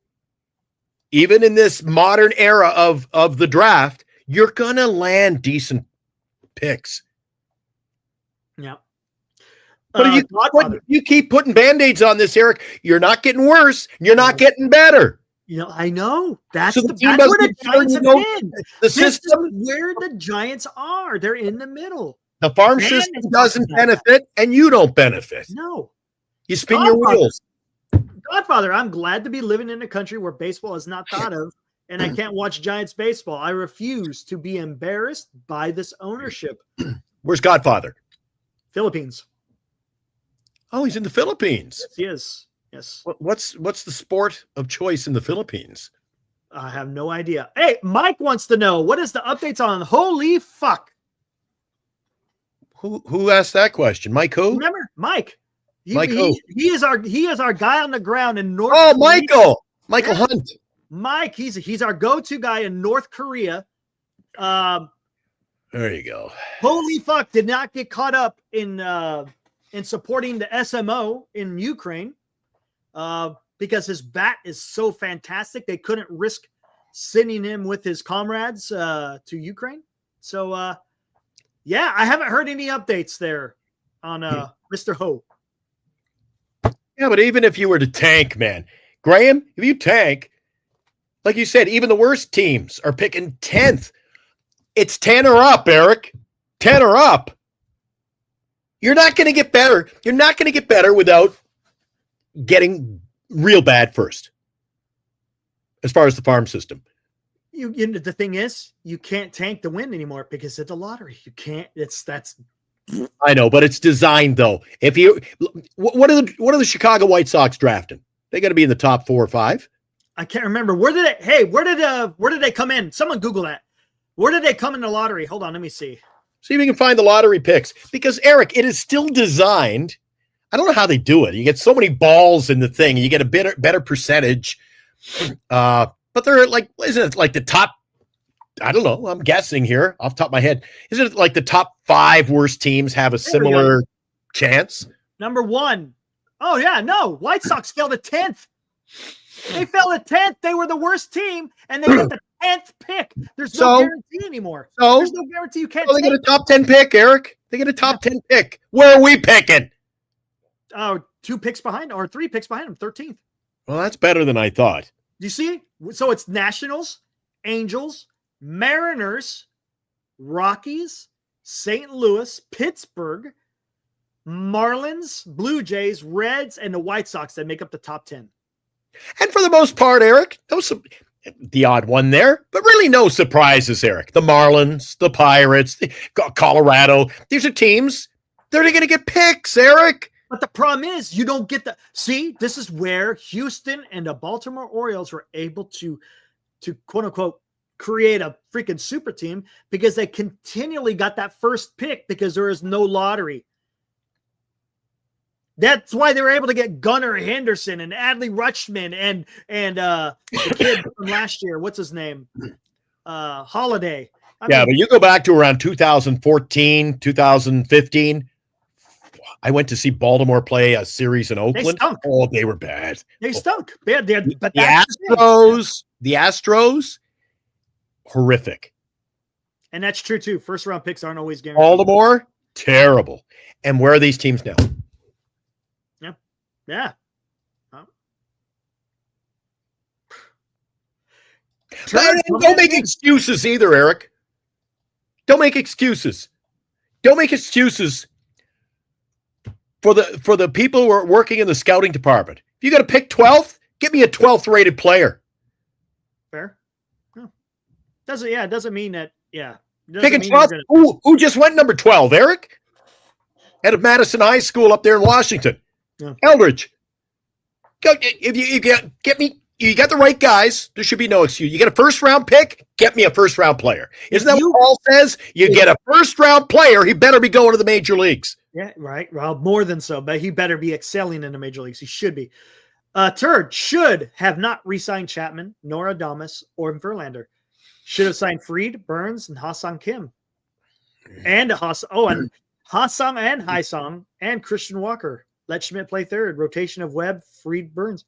even in this modern era of the draft, you're going to land decent picks. Yeah. But you keep putting Band-Aids on this, Eric, you're not getting worse. You're not getting better. I know. That's where the Giants have been. The system where the Giants are. They're in the middle. The farm system doesn't benefit, and you don't benefit. No. You spin your wheels. Godfather, I'm glad to be living in a country where baseball is not thought of, and I can't watch Giants baseball. I refuse to be embarrassed by this ownership. Where's Godfather? Philippines. Oh, he's in the Philippines. Yes, he is. Yes. What's the sport of choice in the Philippines? I have no idea. Hey, Mike wants to know, what is the updates on Holy Fuck? Who asked that question? Mike who? Remember, Mike. He is our guy on the ground in North Korea. Michael Hunt. Mike, he's our go-to guy in North Korea. There you go. Holy Fuck did not get caught up in supporting the SMO in Ukraine because his bat is so fantastic. They couldn't risk sending him with his comrades to Ukraine. So, yeah, I haven't heard any updates there on Mr. Ho. Yeah, but even if you were to tank, man, Graham, if you tank, like you said, even the worst teams are picking 10th. It's 10 or up, Eric. 10 or up. You're not going to get better. You're not going to get better without getting real bad first, as far as the farm system. The thing is, you can't tank to win anymore because it's a lottery. You can't. That's. I know, but it's designed though. If you, what are the Chicago White Sox drafting? They got to be in the top 4 or 5. I can't remember. Where did they come in? Someone Google that. Where did they come in the lottery? Hold on, let me see. See if you can find the lottery picks. Because Eric, it is still designed. I don't know how they do it. You get so many balls in the thing, and you get a better percentage. But they're like, isn't it like the top? I don't know. I'm guessing here off the top of my head. Isn't it like the top 5 worst teams have a similar chance? Number 1. Oh, yeah. No. White Sox fell to 10th. They fell at 10th. They were the worst team, and they got the 10th pick. There's no guarantee anymore. There's no guarantee you can't. They get a top 10 pick, Eric. They get a top 10 pick. Where are we picking? Oh, 2 picks behind, or 3 picks behind them, 13th. Well, that's better than I thought. Do you see? So it's Nationals, Angels, Mariners, Rockies, St. Louis, Pittsburgh, Marlins, Blue Jays, Reds, and the White Sox that make up the top 10. And for the most part, Eric, the odd one there, but really no surprises, Eric. The Marlins, the Pirates, Colorado. These are teams. They're going to get picks, Eric. But the problem is you don't get the – see, this is where Houston and the Baltimore Orioles were able to quote-unquote create a freaking super team because they continually got that first pick because there is no lottery. That's why they were able to get Gunnar Henderson and Adley Rutschman and the kid from last year. What's his name? Holiday. But you go back to around 2014, 2015. I went to see Baltimore play a series in Oakland. They were bad. They stunk. But the Astros, horrific. And that's true too. First round picks aren't always guaranteed. Baltimore, terrible. And where are these teams now? Yeah. Don't make excuses either, Eric. Don't make excuses. Don't make excuses for the people who are working in the scouting department. If you got to pick 12th, get me a 12th rated player. Fair. No. It doesn't mean that. Yeah. Picking 12th. Who just went number 12, Eric? Out of Madison High School up there in Washington. Yeah. Eldridge. If you get me, you got the right guys. There should be no excuse. You get a first round pick, get me a first round player. Isn't that what Paul says? You get a first round player, he better be going to the major leagues. Yeah, right. Well, more than so, but he better be excelling in the major leagues. He should be. Turd should have not re-signed Chapman, nor Adames, or Verlander. Should have signed Fried, Burns, and Ha-Seong Kim. And Ha-Seong and Hai-Song and Christian Walker. Let Schmidt play third. Rotation of Webb, Fried, Burns.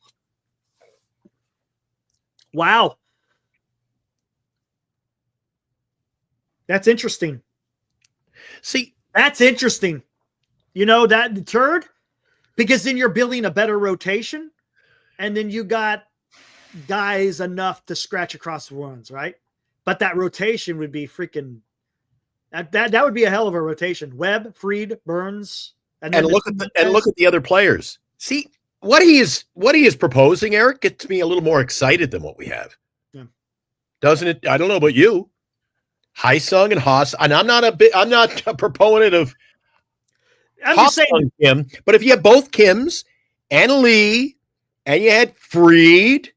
Wow. That's interesting. See, that's interesting. You know, that Turd, because then you're building a better rotation, and then you got guys enough to scratch across the runs, right? But that rotation would be freaking that would be a hell of a rotation. Webb, Fried, Burns. And look at the other players. See what he is proposing, Eric, gets me a little more excited than what we have. Yeah. Doesn't it? I don't know about you. Hai-Sung and Haas, and I'm not a proponent of I'm just saying Kim, but if you have both Kims and Lee, and you had Fried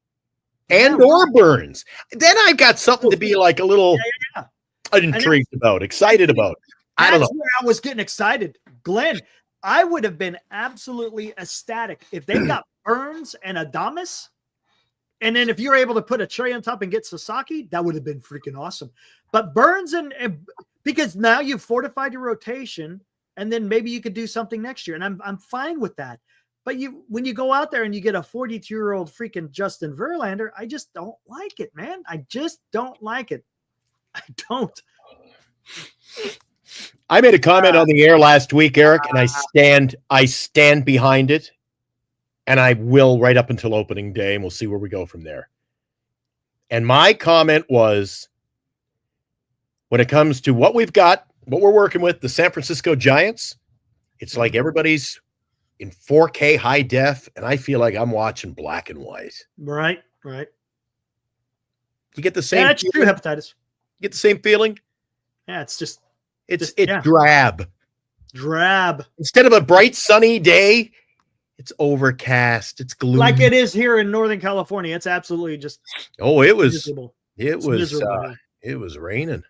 and or Burns, then I've got something to be like a little intrigued about, excited about. I don't know. That's where I was getting excited. Glenn, I would have been absolutely ecstatic if they got Burns and Adames. And then if you're able to put a cherry on top and get Sasaki, that would have been freaking awesome. But Burns and because now you've fortified your rotation, and then maybe you could do something next year. And I'm fine with that. But when you go out there and you get a 42-year-old freaking Justin Verlander, I just don't like it, man. I just don't like it. I don't. I made a comment on the air last week, Eric, and I stand behind it, and I will right up until opening day, and we'll see where we go from there. And my comment was, when it comes to what we've got, what we're working with, the San Francisco Giants, it's like everybody's in 4K high def, and I feel like I'm watching black and white. Right. You get the same. Yeah, that's true. Hepatitis. You get the same feeling. Yeah, it's just. It's drab. Drab. Instead of a bright sunny day, it's overcast. It's gloomy. Like it is here in Northern California. It's absolutely just. Oh, it was. Miserable. It was raining.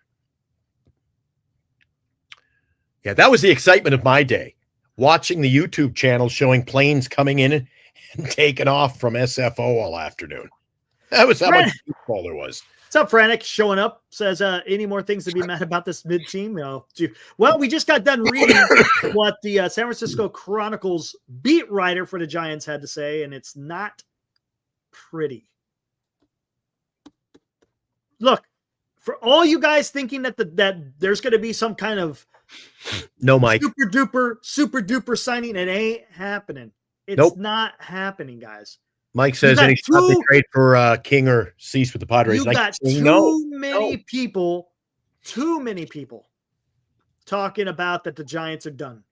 Yeah, that was the excitement of my day. Watching the YouTube channel showing planes coming in and taking off from SFO all afternoon. That was how much football there was. What's up, Frantic? Showing up. Says, any more things to be mad about this mid-team? No. Well, we just got done reading what the San Francisco Chronicles beat writer for the Giants had to say, and it's not pretty. Look, for all you guys thinking that that there's going to be some kind of no, Mike, super duper signing, it ain't happening. It's nope. not happening, guys. Mike says any shot they trade for King or Cease with the Padres. You got too many people talking about that the Giants are done.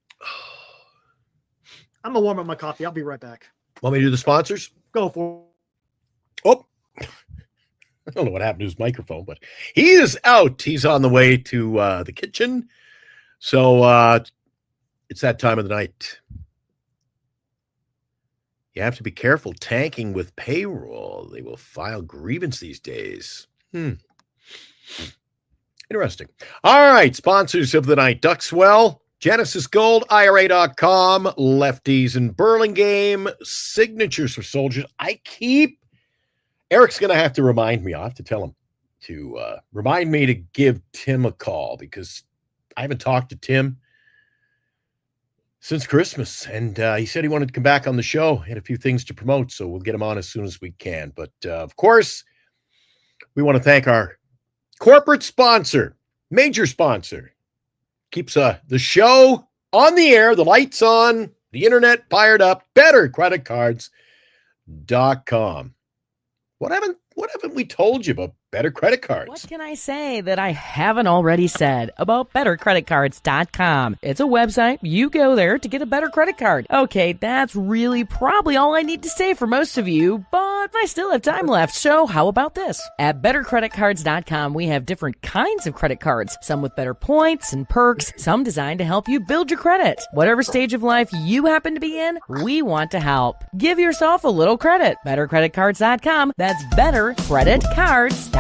I'm gonna warm up my coffee. I'll be right back. Want me to do the sponsors? Go for it. Oh, I don't know what happened to his microphone, but he is out. He's on the way to the kitchen. So it's that time of the night. You have to be careful tanking with payroll. They will file grievance these days. Interesting. All right, sponsors of the night. Duckswell, Genesis Gold, IRA.com, Lefties in Burlingame, Signatures for Soldiers. Eric's going to have to remind me. I'll have to tell him to remind me to give Tim a call because I haven't talked to Tim since Christmas. And he said he wanted to come back on the show. He had a few things to promote, so we'll get him on as soon as we can. But, of course, we want to thank our corporate sponsor, major sponsor. Keeps the show on the air, the lights on, the internet fired up, bettercreditcards.com. What haven't we told you about Better Credit Cards? What can I say that I haven't already said about bettercreditcards.com? It's a website. You go there to get a better credit card. Okay, that's really probably all I need to say for most of you, but I still have time left, so how about this? At bettercreditcards.com, we have different kinds of credit cards, some with better points and perks, some designed to help you build your credit. Whatever stage of life you happen to be in, we want to help. Give yourself a little credit. Bettercreditcards.com. That's bettercreditcards.com.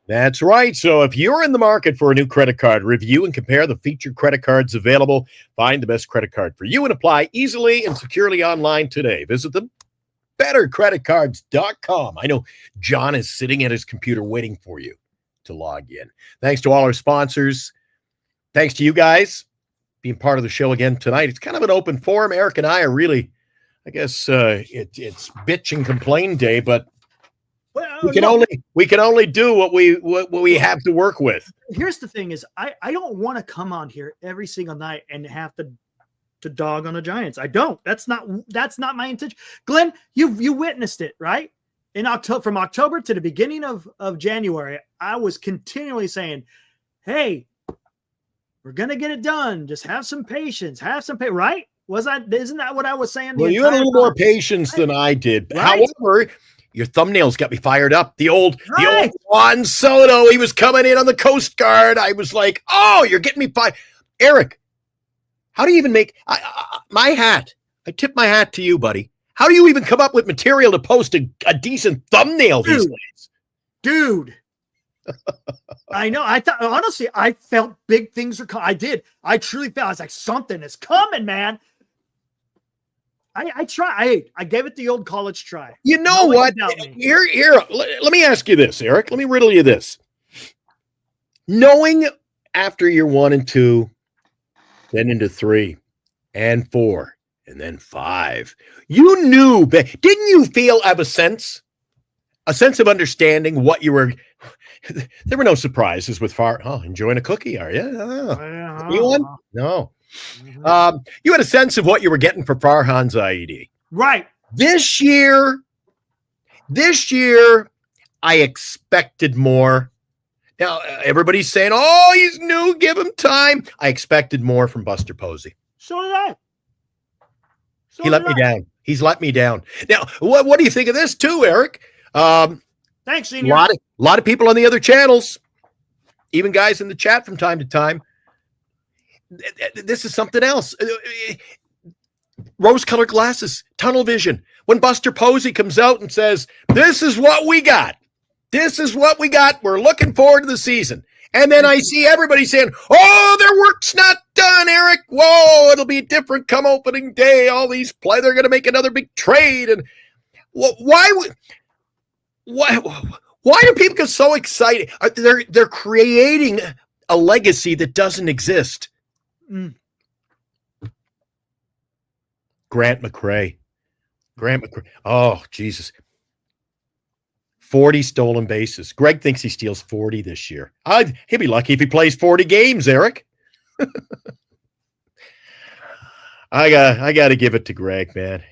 That's right. So if you're in the market for a new credit card, review and compare the featured credit cards available. Find the best credit card for you and apply easily and securely online today. Visit them, bettercreditcards.com. I know John is sitting at his computer waiting for you to log in. Thanks to all our sponsors. Thanks to you guys being part of the show again tonight. It's kind of an open forum. Eric and I are really, I guess it's bitch and complain day, but we can only do what we have to work with. Here's the thing: is I don't want to come on here every single night and have to dog on the Giants. I don't. That's not my intention. Glenn, you witnessed it, right? In October, from October to the beginning of January, I was continually saying, "Hey, we're gonna get it done. Just have some patience. Right? Isn't that what I was saying? Well, you had a little more patience than I did. Right? However, your thumbnails got me fired up. The old Juan Soto, he was coming in on the Coast Guard. I was like, oh, you're getting me fired. Eric, how do you even make my hat? I tip my hat to you, buddy. How do you even come up with material to post a decent thumbnail these days? Dude. I know. I thought, honestly, I felt big things are coming. I did. I truly felt, I was like, something is coming, man. I try. I gave it the old college try. You know what? Here. Let me ask you this, Eric. Let me riddle you this. Knowing after year 1 and 2, then into 3 and 4, and then 5, you knew. Didn't you have a sense of understanding what you were? There were no surprises with Far. Oh, enjoying a cookie, are you? Oh. You one? No. You had a sense of what you were getting for Farhan's IED. Right. This year, I expected more. Now, everybody's saying, oh, he's new, give him time. I expected more from Buster Posey. So did I. He let me down. He's let me down. Now, what do you think of this too, Eric? Thanks, Senior. A lot of people on the other channels, even guys in the chat from time to time. This is something else. Rose-colored glasses, tunnel vision. When Buster Posey comes out and says, this is what we got. This is what we got. We're looking forward to the season. And then I see everybody saying, oh, their work's not done, Eric. Whoa, it'll be different come opening day. All these play, they're going to make another big trade. And why do people get so excited? They're creating a legacy that doesn't exist. Grant McCrae. Oh, Jesus. 40 stolen bases. Greg thinks he steals 40 this year. He'll be lucky if he plays 40 games, Eric. I got to give it to Greg, man.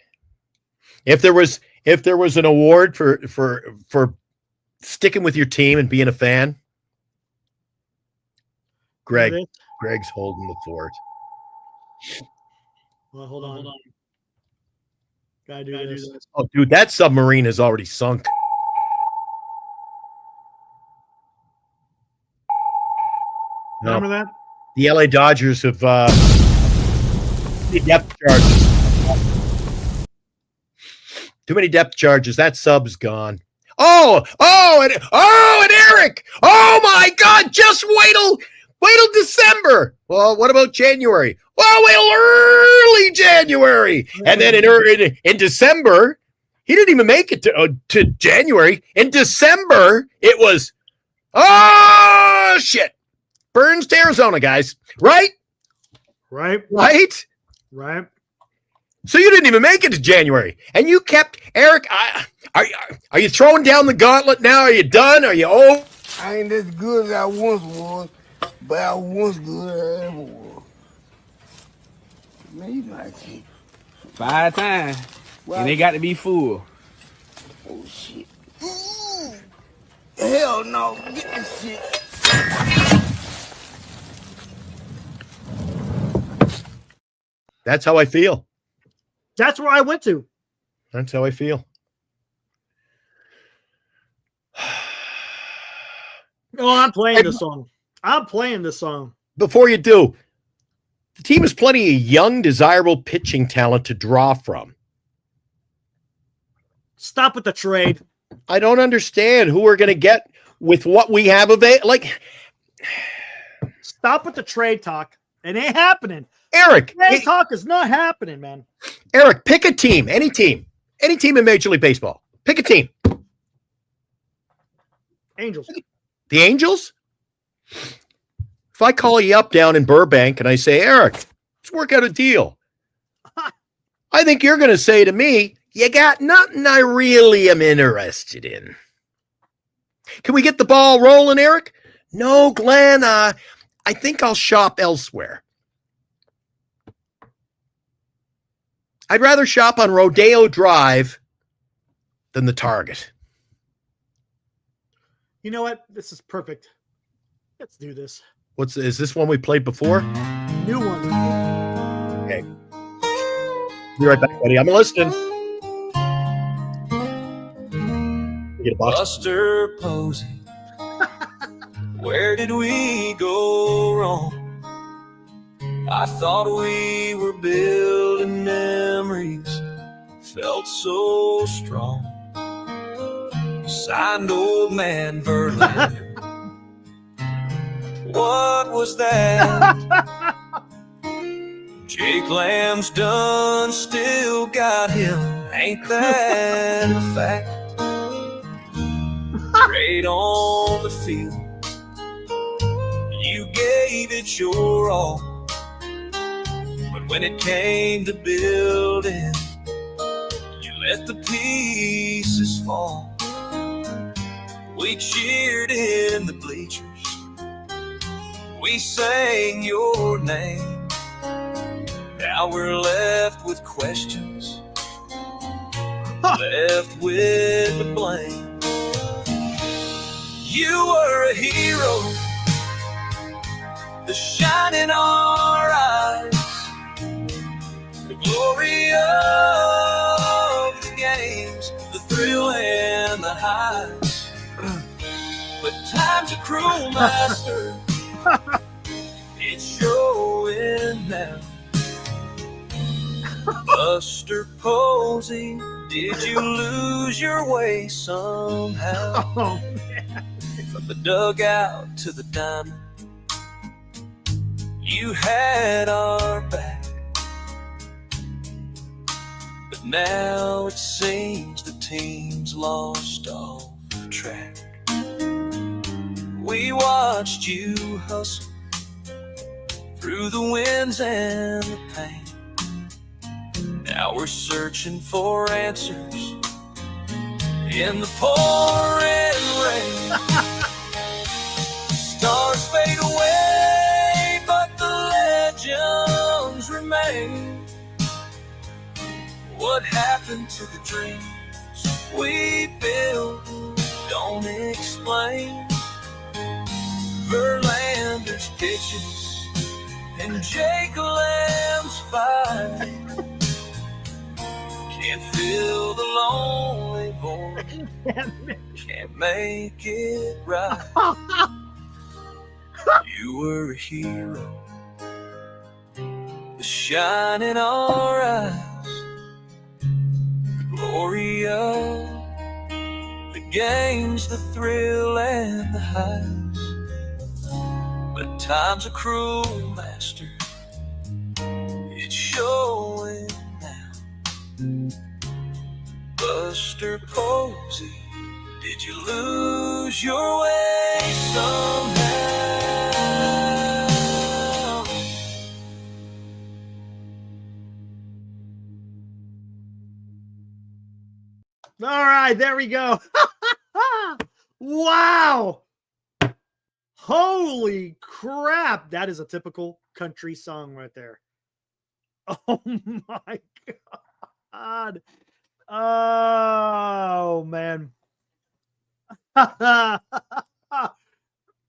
If there was an award for sticking with your team and being a fan, Greg's holding the fort. Well, hold on. Gotta do this. Oh, dude, that submarine is already sunk. Remember that? The LA Dodgers have depth charges. Too many depth charges. That sub's gone. And Eric! Oh my God! Just wait till December. Well, what about January? Well, wait till early January, and then in December, he didn't even make it to January. In December, it was shit. Burns to Arizona, guys. Right. So you didn't even make it to January, and you kept Eric. Are you throwing down the gauntlet now? Are you done? Are you over? I ain't as good as I once was, but I was good as I ever was. Man, you know I can't. 5 times, and they got to be full. Oh shit! Hell no! Get this shit. That's how I feel. That's where I went to. That's how I feel. Oh, I'm playing this song. Before you do, the team has plenty of young, desirable pitching talent to draw from. Stop with the trade. I don't understand who we're going to get with what we have available. Stop with the trade talk. It ain't happening. Eric, trade talk is not happening, man. Eric, pick a team, any team in Major League Baseball. Pick a team. Angels. The Angels? If I call you up down in Burbank and I say, Eric, let's work out a deal, I think you're going to say to me, you got nothing I really am interested in. Can we get the ball rolling, Eric? No, Glenn, I think I'll shop elsewhere. I'd rather shop on Rodeo Drive than the Target. You know what? This is perfect. Let's do this. Is this one we played before? New one. Okay. Be right back, buddy. I'm listening. Get a box. Buster Posey. Where did we go wrong? I thought we were building memories, felt so strong. Signed old man Verlander. What was that? Jake Lamb's done, still got him. Ain't that a fact? Great on the field, you gave it your all. But when it came to building, you let the pieces fall. We cheered in the bleachers, we sang your name. Now we're left with questions, left with the blame. You were a hero, the shine in our eyes, the glory of the games, the thrill and the highs. But time's a cruel master, it's showing now. Buster Posey, did you lose your way somehow? Oh, man. From the dugout to the diamond, you had our back. But now it seems the team's lost off track. We watched you hustle through the winds and the pain. Now we're searching for answers in the pouring rain. Stars fade away, but the legends remain. What happened to the dreams we built? Don't explain. Verlander's pitches and Jake Lamb's fight can't fill the lonely void, can't make it right. You were a hero, the shine in our eyes, the glory of the games, the thrill and the highs. But time's a cruel master, it's showing now. Buster Posey, did you lose your way somehow? All right, there we go. Wow. Holy crap. That is a typical country song right there. Oh my God. Oh man.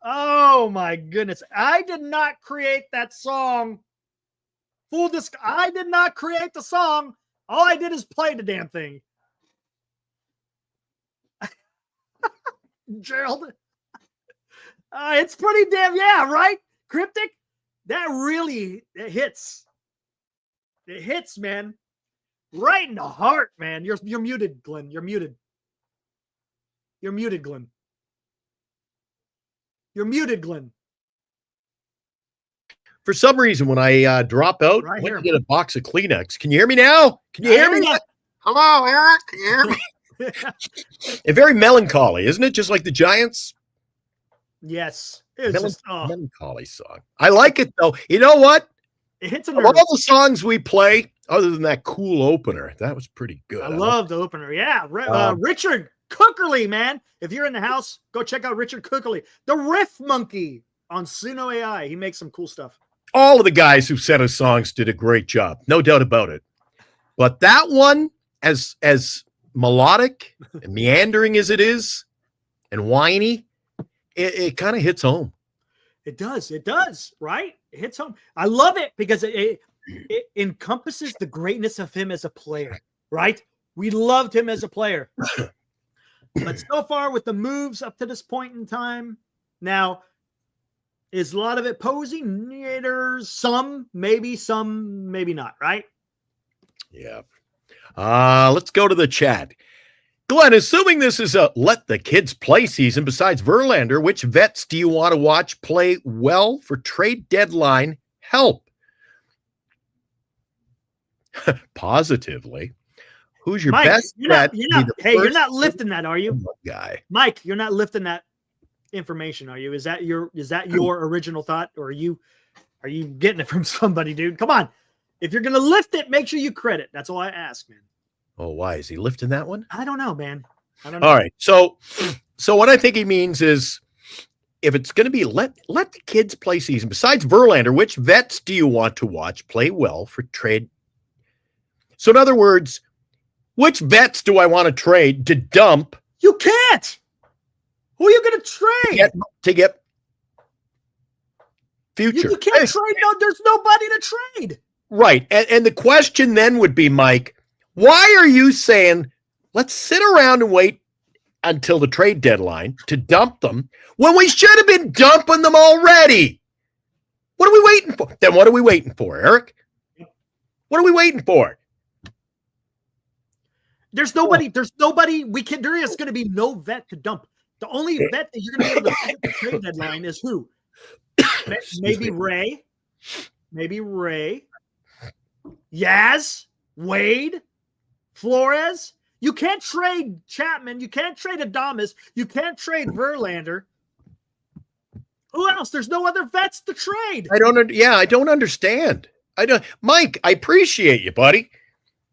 Oh my goodness. I did not create that song. I did not create the song. All I did is play the damn thing. Gerald. It's pretty damn, yeah, right? Cryptic? That really, it hits. It hits, man. Right in the heart, man. You're muted, Glenn. You're muted. You're muted, Glenn. You're muted, Glenn. For some reason, when I drop out, Right I went here. to get a box of Kleenex. Can you hear me now? Can you hear me? Yeah. Hello, Eric. Can you hear me? And very melancholy, isn't it? Just like the Giants. Yes. It's just, Melancholy song. I like it though. You know what? it hits a Of nerve. all the songs we play, other than that cool opener, that was pretty good. I love the opener. Yeah. Richard Cookerly, man. If you're in the house, go check out Richard Cookerly. The Riff Monkey on Suno AI. He makes some cool stuff. all of the guys who set us songs did a great job, no doubt about it. But that one, as melodic and meandering as it is, and whiny, it kind of hits home. It does, right? It hits home. I love it because it encompasses the greatness of him as a player, right? We loved him as a player. But so far with the moves up to this point in time, now, is a lot of it posing? There's some, maybe not, right? Yeah. Let's go to the chat. Glenn, assuming this is a let the kids play season, besides Verlander, which vets do you want to watch play well for trade deadline help? Positively. Who's your Mike, best bet? you're not lifting that, are you? Guy. Mike, you're not lifting that information, are you? Is that your original thought, or are you getting it from somebody, dude? Come on. If you're gonna lift it, make sure you credit. That's all I ask, man. Oh, why is he lifting that one? I don't know, man. I don't know. All right. So what I think he means is, if it's going to be let the kids play season, besides Verlander, which vets do you want to watch play well for trade? So in other words, which vets do I want to trade to dump? You can't. Who are you going to trade? To get future. You can't trade. No, there's nobody to trade. Right. And the question then would be, Mike, why are you saying let's sit around and wait until the trade deadline to dump them when we should have been dumping them already? What are we waiting for? Then what are we waiting for, Eric? What are we waiting for? There is going to be no vet to dump. The only vet that you're going to be able to put at the trade deadline is who? Maybe Ray. Yaz, Wade, Flores. You can't trade Chapman. You can't trade Adames. You can't trade Verlander. Who else? There's no other vets to trade. I don't understand. Mike, I appreciate you, buddy.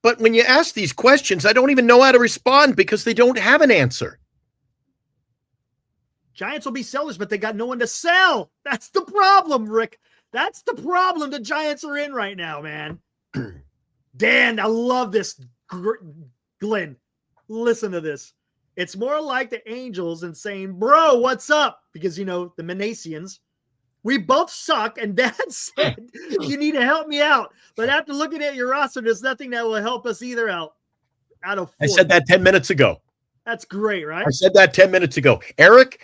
But when you ask these questions, I don't even know how to respond because they don't have an answer. Giants will be sellers, but they got no one to sell. That's the problem, Rick. That's the problem the Giants are in right now, man. Dan, I love this. Glenn, listen to this. It's more like the Angels and saying, bro, what's up? Because, the Manasians, we both suck. And Dad said, you need to help me out. But after looking at your roster, there's nothing that will help us either out of 4. I said that 10 minutes ago. That's great, right? I said that 10 minutes ago. Eric,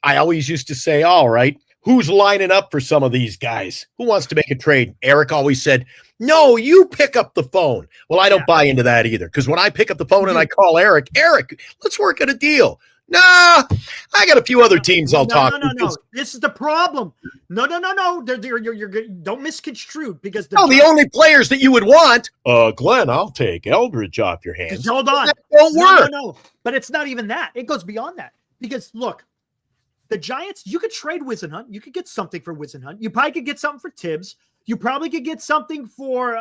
I always used to say, all right, who's lining up for some of these guys? Who wants to make a trade? Eric always said, no, you pick up the phone. Well, I don't buy into that either. Because when I pick up the phone and I call Eric, let's work out a deal. Nah, I got a few other teams I'll talk to. No. This is the problem. No. You're don't misconstrue because the only players that you would want, Glenn, I'll take Eldridge off your hands. Hold on. That don't work. No. But it's not even that. It goes beyond that. Because look, the Giants, you could trade Wisenhunt. You could get something for Wisenhunt. You probably could get something for Tibbs. You probably could get something for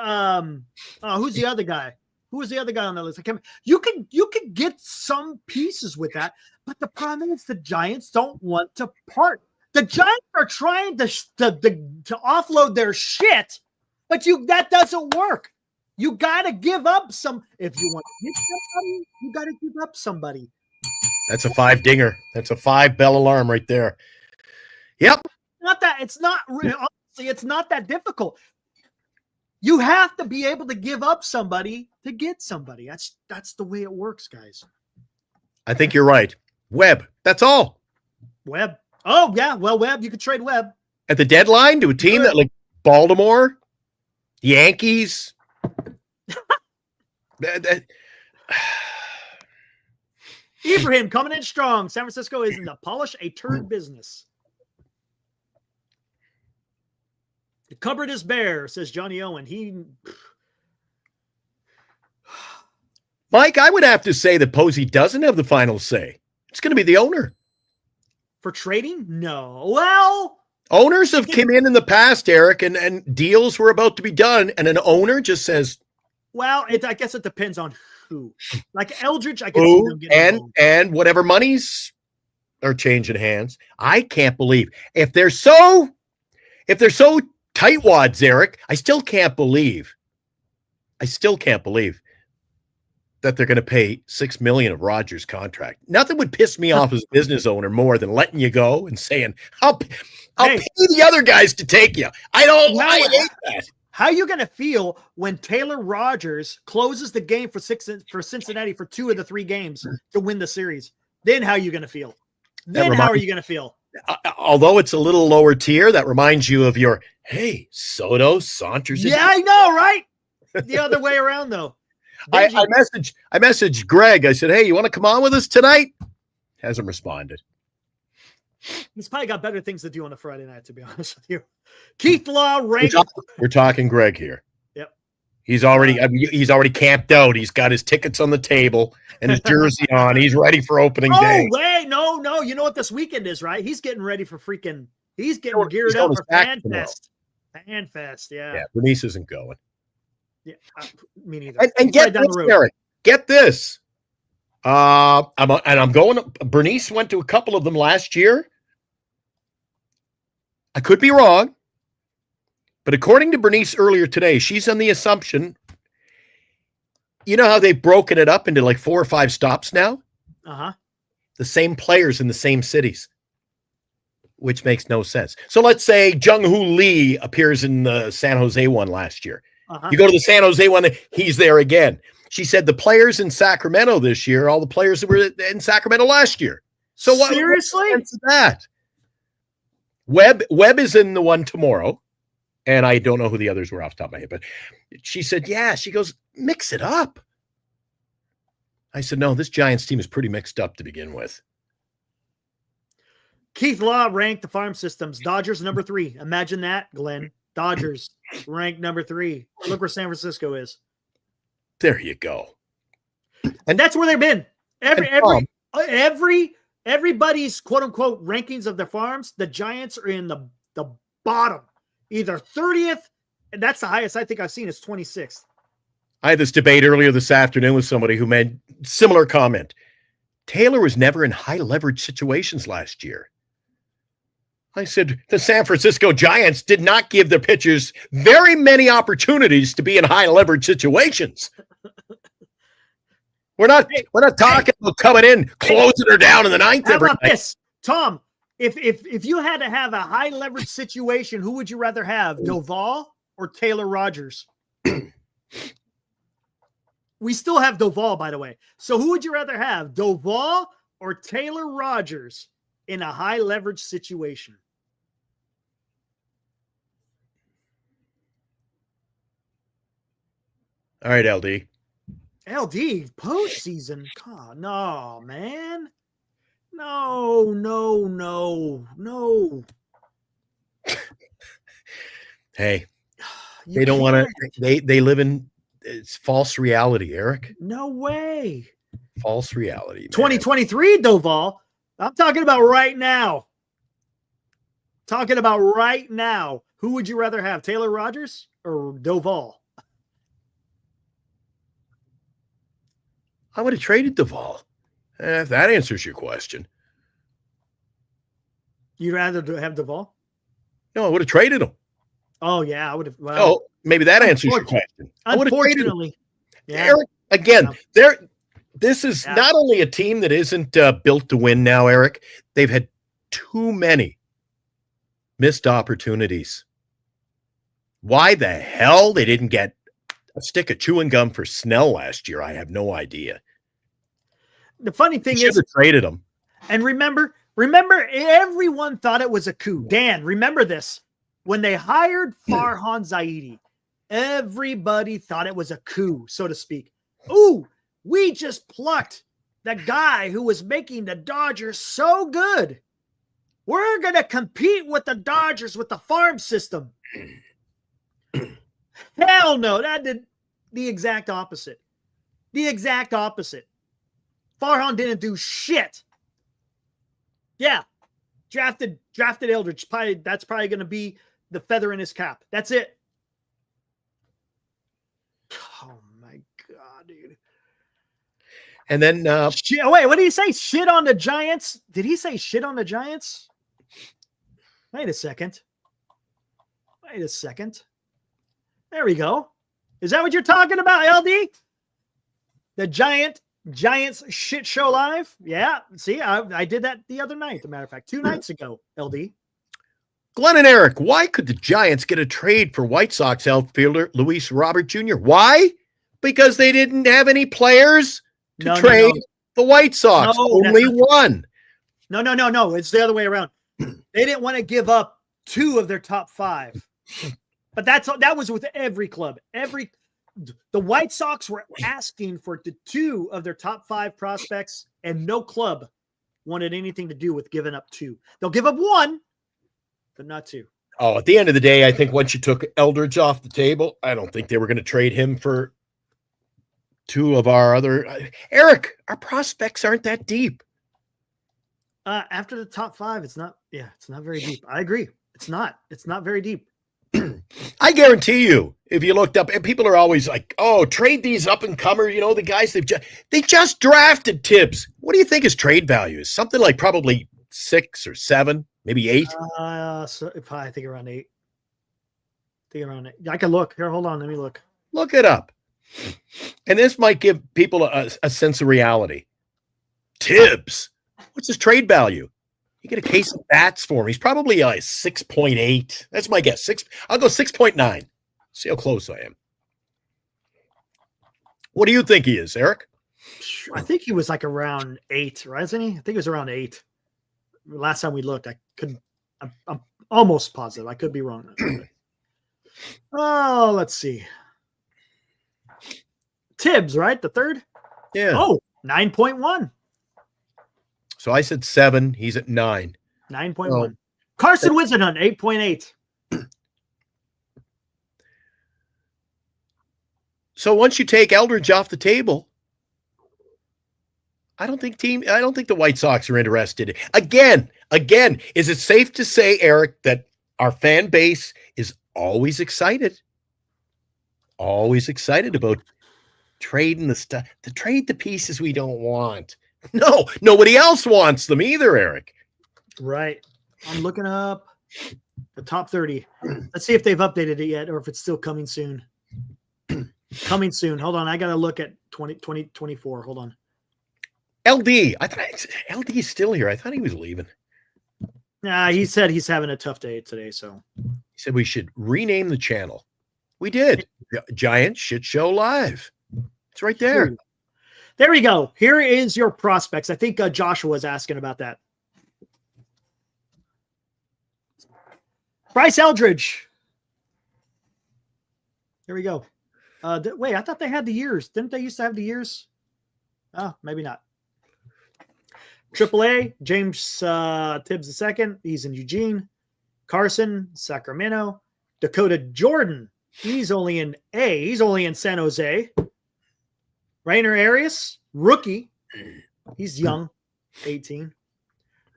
who's the other guy? Who was the other guy on the list? You could get some pieces with that, but the problem is the Giants don't want to part. The Giants are trying to offload their shit, but that doesn't work. You got to give up some. If you want to get somebody, you got to give up somebody. That's a 5 dinger. That's a 5 bell alarm right there. Yep. It's not that difficult. You have to be able to give up somebody to get somebody. That's the way it works, guys. I think you're right. Webb. That's all. Webb. Oh, yeah. Well, Webb, you could trade Webb. At the deadline to a team that like Baltimore, Yankees. Ibrahim coming in strong. San Francisco is in the polish a turd business. The cupboard is bare, says Johnny Owen. Mike, I would have to say that Posey doesn't have the final say. It's going to be the owner. For trading? No. Well, owners have come in the past, Eric, and deals were about to be done, and an owner just says, well, I guess it depends on who. Like Eldridge, I can see them getting and whatever monies are changing hands. I can't believe if they're so tightwads, Eric, I still can't believe that they're going to pay $6 million of Rogers' contract. Nothing would piss me off as a business owner more than letting you go and saying, I'll pay the other guys to take you. I hate that. How are you going to feel when Taylor Rogers closes the game for Cincinnati for 2 of the 3 games to win the series? Then how are you going to feel? How are you going to feel? Although it's a little lower tier, that reminds you of your, hey, Soto, Saunders. Yeah, I know, right? The other way around, though. I messaged Greg. I said, hey, you want to come on with us tonight? Hasn't responded. He's probably got better things to do on a Friday night, to be honest with you. Keith Law ranked. We're talking Greg here. Yep. He's already camped out. He's got his tickets on the table and his jersey on. He's ready for opening day. Oh, wait, no. You know what this weekend is, right? He's getting ready for he's getting geared up for FanFest. FanFest, yeah. Yeah, Bernice isn't going. Yeah, me neither. And get this, Eric. Get this. I'm going. Bernice went to a couple of them last year. I could be wrong, but according to Bernice earlier today, she's on the assumption. You know how they've broken it up into like 4 or 5 stops now? Uh-huh. The same players in the same cities, which makes no sense. So let's say Jung-Hoo Lee appears in the San Jose one last year. Uh-huh. You go to the San Jose one, he's there again. She said the players in Sacramento this year, all the players that were in Sacramento last year. So what? Seriously? What's that? Webb is in the one tomorrow, and I don't know who the others were off the top of my head, but she said, yeah, she goes, mix it up. I said, no, this Giants team is pretty mixed up to begin with. Keith Law ranked the farm systems. Dodgers number 3. Imagine that, Glenn. Dodgers ranked number 3. Look where San Francisco is. There you go. And that's where they've been. Everybody's quote unquote rankings of their farms. The Giants are in the bottom, either 30th, and that's the highest I think I've seen is 26th. I had this debate earlier this afternoon with somebody who made similar comment. Taylor was never in high leverage situations last year. I said the San Francisco Giants did not give their pitchers very many opportunities to be in high leverage situations. We're not talking about coming in, closing her down in the ninth. How about this, Tom? If you had to have a high leverage situation, who would you rather have, Doval or Taylor Rogers? We still have Doval, by the way. So who would you rather have, Doval or Taylor Rogers in a high leverage situation? All right, LD. LD postseason? God, no, man. No. Hey, they don't want to. They live in it's false reality, Eric. No way. False reality. Man. 2023, Doval. I'm talking about right now. Who would you rather have, Taylor Rogers or Doval? I would have traded Doval. If that answers your question. You'd rather have Doval? No, I would have traded him. Oh, yeah, I would have. Well, maybe that answers your question. Unfortunately. Yeah. Eric, again, this is not only a team that isn't built to win now, Eric. They've had too many missed opportunities. Why the hell they didn't get a stick of chewing gum for Snell last year, I have no idea. The funny thing is, should have traded him. And remember, everyone thought it was a coup. Dan, remember this. When they hired Farhan Zaidi, everybody thought it was a coup, so to speak. Ooh, we just plucked the guy who was making the Dodgers so good. We're going to compete with the Dodgers with the farm system. Hell no, that did the exact opposite. Farhan didn't do shit. Yeah, drafted Eldridge. That's probably going to be the feather in his cap. That's it. Oh my god, dude. And then wait, what did he say? Shit on the Giants? Did he say shit on the Giants? Wait a second. There we go. Is that what you're talking about, LD? The Giants shit show live? Yeah. See, I did that the other night, as a matter of fact, 2 nights ago, LD. Glenn and Eric, why could the Giants get a trade for White Sox outfielder Luis Robert Jr.? Why? Because they didn't have any players to trade the White Sox. Only one. No. It's the other way around. They didn't want to give up 2 of their top 5. But that was with every club. The White Sox were asking for the 2 of their top 5 prospects, and no club wanted anything to do with giving up 2. They'll give up 1, but not 2. Oh, at the end of the day, I think once you took Eldridge off the table, I don't think they were going to trade him for 2 of our other. Eric, our prospects aren't that deep. After the top 5, it's not very deep. I agree. It's not very deep. I guarantee you, if you looked up, and people are always like, "Oh, trade these up and comers." You know, the guys they just drafted Tibbs. What do you think his trade value is? Something like probably 6 or 7, maybe 8. So I think around 8. I can look here. Hold on, let me look. Look it up, and this might give people a sense of reality. Tibbs, what's his trade value? You get a case of bats for him. He's probably 6.8. That's my guess. I'll go 6.9. See how close I am. What do you think he is, Eric? I think he was like around 8, right? Isn't he? I think he was around 8. Last time we looked, I'm almost positive. I could be wrong. Oh, let's see. Tibbs, right? The 3rd? Yeah. Oh, 9.1. So I said 7. He's at 9. 9.1. Carson Whisenhunt, 8.8. So once you take Eldridge off the table, I don't think the White Sox are interested. Again, is it safe to say, Eric, that our fan base is always excited about trading the stuff, to trade the pieces we don't want. No, nobody else wants them either, Eric. Right. I'm looking up the top 30. Let's see if they've updated it yet or if it's still coming soon. Coming soon. Hold on. I got to look at 2024. Hold on. LD. I thought LD is still here. I thought he was leaving. Nah, he said he's having a tough day today. So he said we should rename the channel. We did. Giant Shit Show Live. It's right there. There we go. Here is your prospects. I think Joshua was asking about that. Bryce Eldridge. Here we go. Wait, I thought they had the years. Didn't they used to have the years? Oh, maybe not. AAA, James Tibbs II. He's in Eugene. Carson, Sacramento. Dakota Jordan. He's only in A. He's only in San Jose. Rainer Arias, rookie. He's young, 18.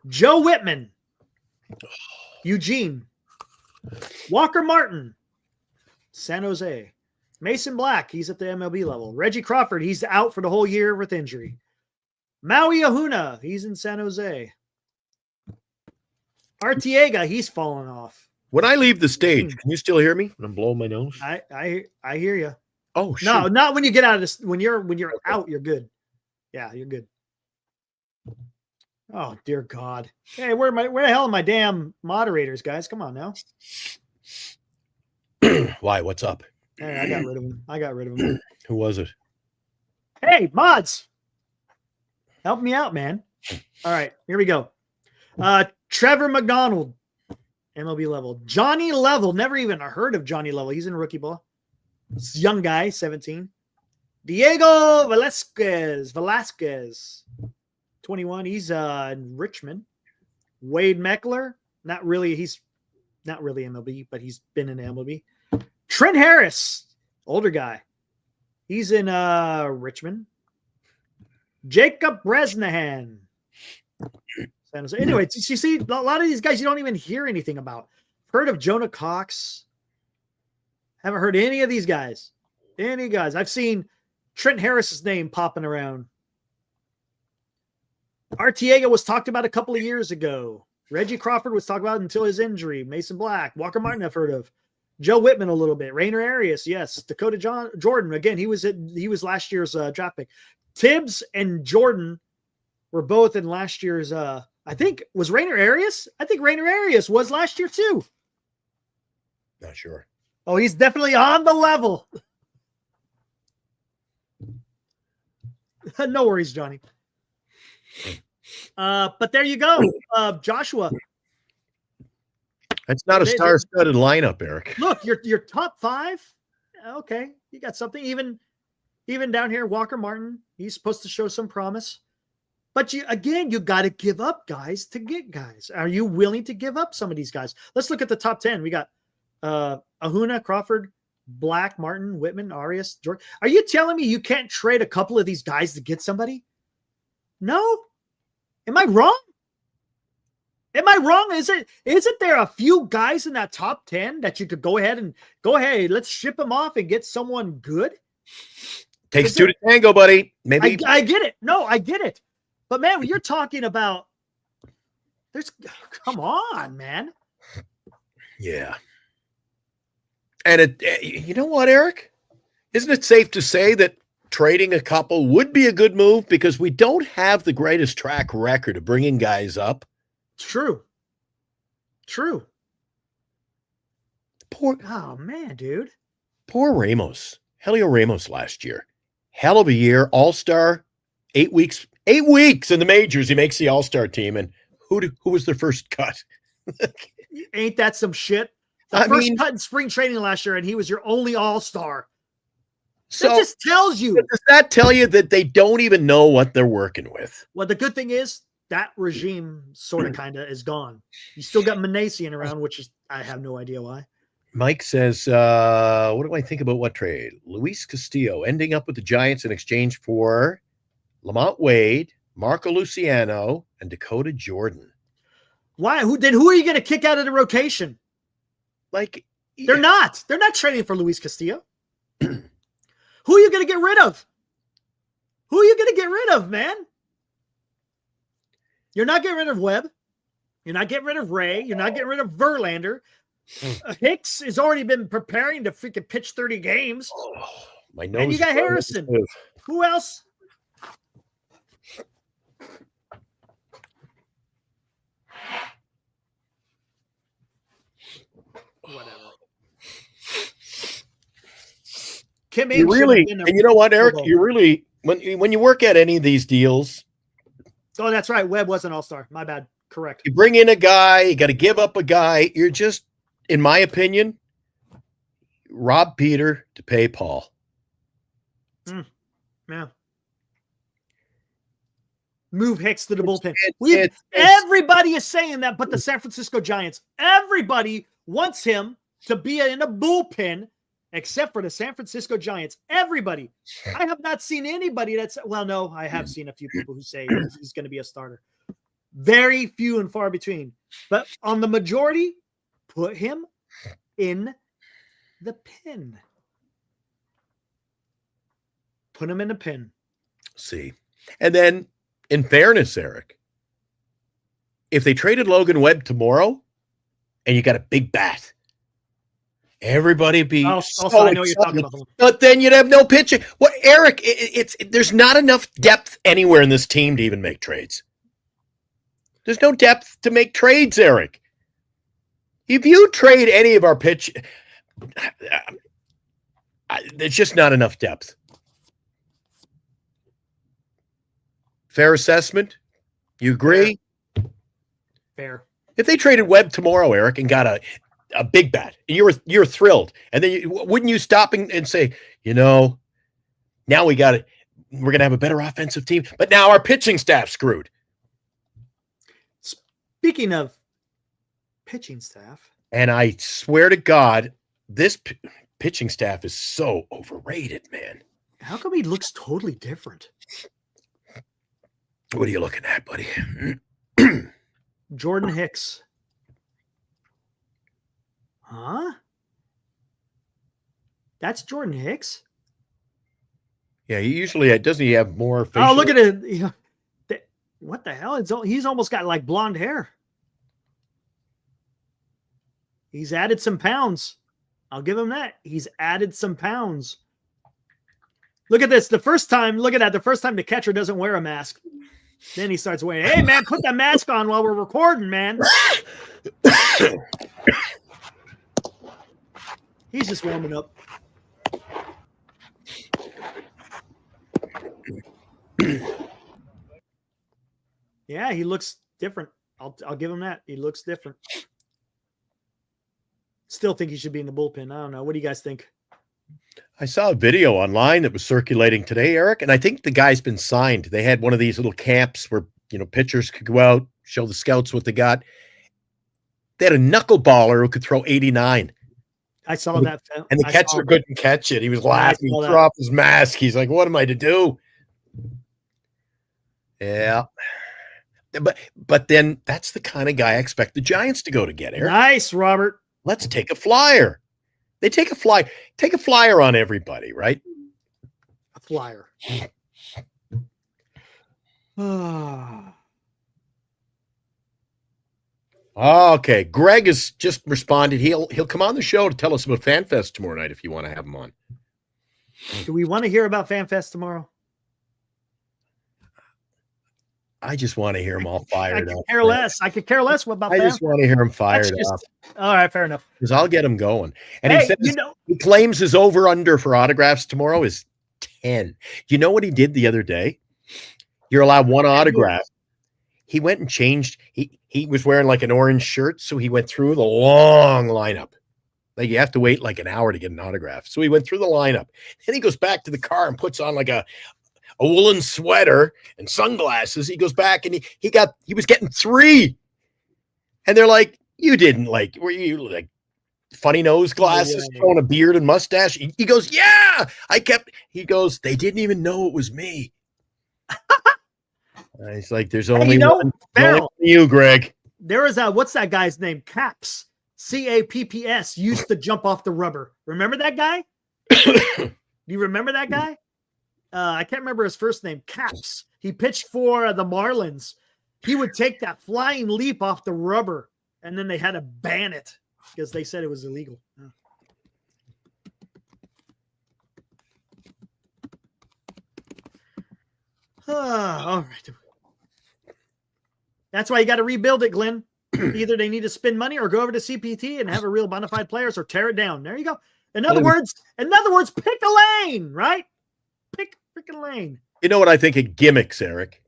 Joe Whitman, Eugene. Walker Martin, San Jose. Mason Black, he's at the MLB level. Reggie Crawford, he's out for the whole year with injury. Maui Ahuna, he's in San Jose. Artiega, he's fallen off. When I leave the stage, can you still hear me when I'm blowing my nose? I hear you. Oh, shit. No, not when you get out of this. When you're out, you're good. Yeah, you're good. Oh, dear God. Hey, where the hell are my damn moderators, guys? Come on now. Why? What's up? Hey, I got rid of them. Who was it? Hey, mods. Help me out, man. All right, here we go. Trevor McDonald, MLB level. Johnny Level, never even heard of Johnny Level. He's in rookie ball. Young guy, 17. Diego Velasquez, 21. He's in Richmond. Wade Meckler, he's not really MLB, but he's been in MLB. Trent Harris, older guy. He's in Richmond. Jacob Bresnahan. Anyway, you see, a lot of these guys you don't even hear anything about. Heard of Jonah Cox? Haven't heard any of these guys. Any guys. I've seen Trent Harris's name popping around. Artiega was talked about a couple of years ago. Reggie Crawford was talked about until his injury. Mason Black. Walker Martin I've heard of. Joe Whitman a little bit. Rainer Arias, yes. Dakota Jordan, again, he was last year's draft pick. Tibbs and Jordan were both in last year's I think was Rainer Arias? I think Rainer Arias was last year too. Not sure. Oh, he's definitely on the level. No worries, Johnny. But there you go. Joshua. That's not a star-studded lineup, Eric. Look, your top 5. Okay, you got something. Even down here, Walker Martin, he's supposed to show some promise. But you got to give up guys to get guys. Are you willing to give up some of these guys? Let's look at the top 10. We got Ahuna, Crawford, Black, Martin, Whitman, Arias, Jordan. Are you telling me you can't trade a couple of these guys to get somebody? No. Am I wrong? Isn't there a few guys in that top 10 that you could go ahead, let's ship them off and get someone good? Takes two to tango, buddy. Maybe I get it. No, I get it. But man, when you're talking about come on, man. Yeah. And you know what, Eric? Isn't it safe to say that trading a couple would be a good move because we don't have the greatest track record of bringing guys up? True. Oh man, dude. Poor Ramos. Helio Ramos last year. Hell of a year. All-star. 8 weeks. 8 weeks in the majors. He makes the all-star team. And who was their first cut? Ain't that some shit? First cut in spring training last year, and he was your only all-star. So that just tells you. Does that tell you that they don't even know what they're working with? Well, the good thing is that regime sort of kind of is gone. You still got Manasian around, which is I have no idea why. Mike says, what do I think about what trade? Luis Castillo ending up with the Giants in exchange for Lamont Wade, Marco Luciano, and Dakota Jordan. Why? Who are you going to kick out of the rotation? They're not trading for Luis Castillo. Who are you going to get rid of? Who are you going to get rid of, man? You're not getting rid of Webb. You're not getting rid of Ray. You're not getting rid of Verlander. Hicks has already been preparing to freaking pitch 30 games. Oh, my nose. And you got Harrison. Who else? Whatever. Kim You really, and you know what, Eric? You really, when you work at any of these deals. Oh, that's right. Webb was an all-star. My bad. Correct. You bring in a guy, you got to give up a guy. You're just, in my opinion, rob Peter to pay Paul. Yeah. Move Hicks to the bullpen. Everybody is saying that, but the San Francisco Giants. Everybody wants him to be in a bullpen, except for the San Francisco Giants. Everybody. I have not seen anybody that's, well, no, I have seen a few people who say he's going to be a starter. Very few and far between. But on the majority, put him in the pen. Put him in the pen. See. And then, in fairness, Eric, if they traded Logan Webb tomorrow and you got a big bat, everybody be also, I know what you're talking about. But then you'd have no pitching. Well, Eric, there's not enough depth anywhere in this team to even make trades. There's no depth to make trades, Eric. If you trade any of our pitch, there's just not enough depth. Fair assessment? You agree? Fair. If they traded Webb tomorrow, Eric, and got a big bat, and you're thrilled, and then wouldn't you stop and say, now we're going to have a better offensive team, but now our pitching staff's screwed. Speaking of pitching staff. And I swear to God, this pitching staff is so overrated, man. How come he looks totally different? What are you looking at, buddy? Jordan Hicks. Huh? That's Jordan Hicks? Yeah, doesn't he have more facial? Oh, look at it. What the hell? He's almost got like blonde hair. He's added some pounds. I'll give him that. He's added some pounds. Look at this. The first time the catcher doesn't wear a mask. Then he starts wearing, hey, man, put that mask on while we're recording, man. He's just warming up. Yeah, he looks different. I'll give him that. He looks different. Still think he should be in the bullpen. I don't know. What do you guys think? I saw a video online that was circulating today, Eric, and I think the guy's been signed. They had one of these little camps where, pitchers could go out, show the scouts what they got. They had a knuckleballer who could throw 89. I saw that. And the catcher couldn't catch it. He was laughing. He threw off his mask. He's like, what am I to do? Yeah. But then that's the kind of guy I expect the Giants to go to get, Eric. Nice, Robert. Let's take a flyer. They take a flyer. Take a flyer on everybody, right? A flyer. Okay. Greg has just responded. He'll come on the show to tell us about FanFest tomorrow night if you want to have him on. Do we want to hear about FanFest tomorrow? I just want to hear him all fired up. I could care less about I just want to hear him fired up. All right, fair enough. Because I'll get him going. And he says he claims his over-under for autographs tomorrow is 10. You know what he did the other day? You're allowed one autograph. He went and changed. He was wearing like an orange shirt, so he went through the long lineup. Like you have to wait like an hour to get an autograph. So he went through the lineup. Then he goes back to the car and puts on like a woolen sweater and sunglasses. He goes back and he was getting 3. And they're like, you didn't were you like funny nose glasses, throwing a beard and mustache? He goes, yeah, he goes, they didn't even know it was me. He's like, there's only one you, Greg. There is what's that guy's name? Caps. CAPPS used to jump off the rubber. Remember that guy? Do you remember that guy? I can't remember his first name, Caps. He pitched for the Marlins. He would take that flying leap off the rubber, and then they had to ban it because they said it was illegal. All right. That's why you got to rebuild it, Glenn. Either they need to spend money or go over to CPT and have a real bona fide players, or tear it down. There you go. In other words, pick a lane, right? Pick a lane. You know what I think of gimmicks, Eric?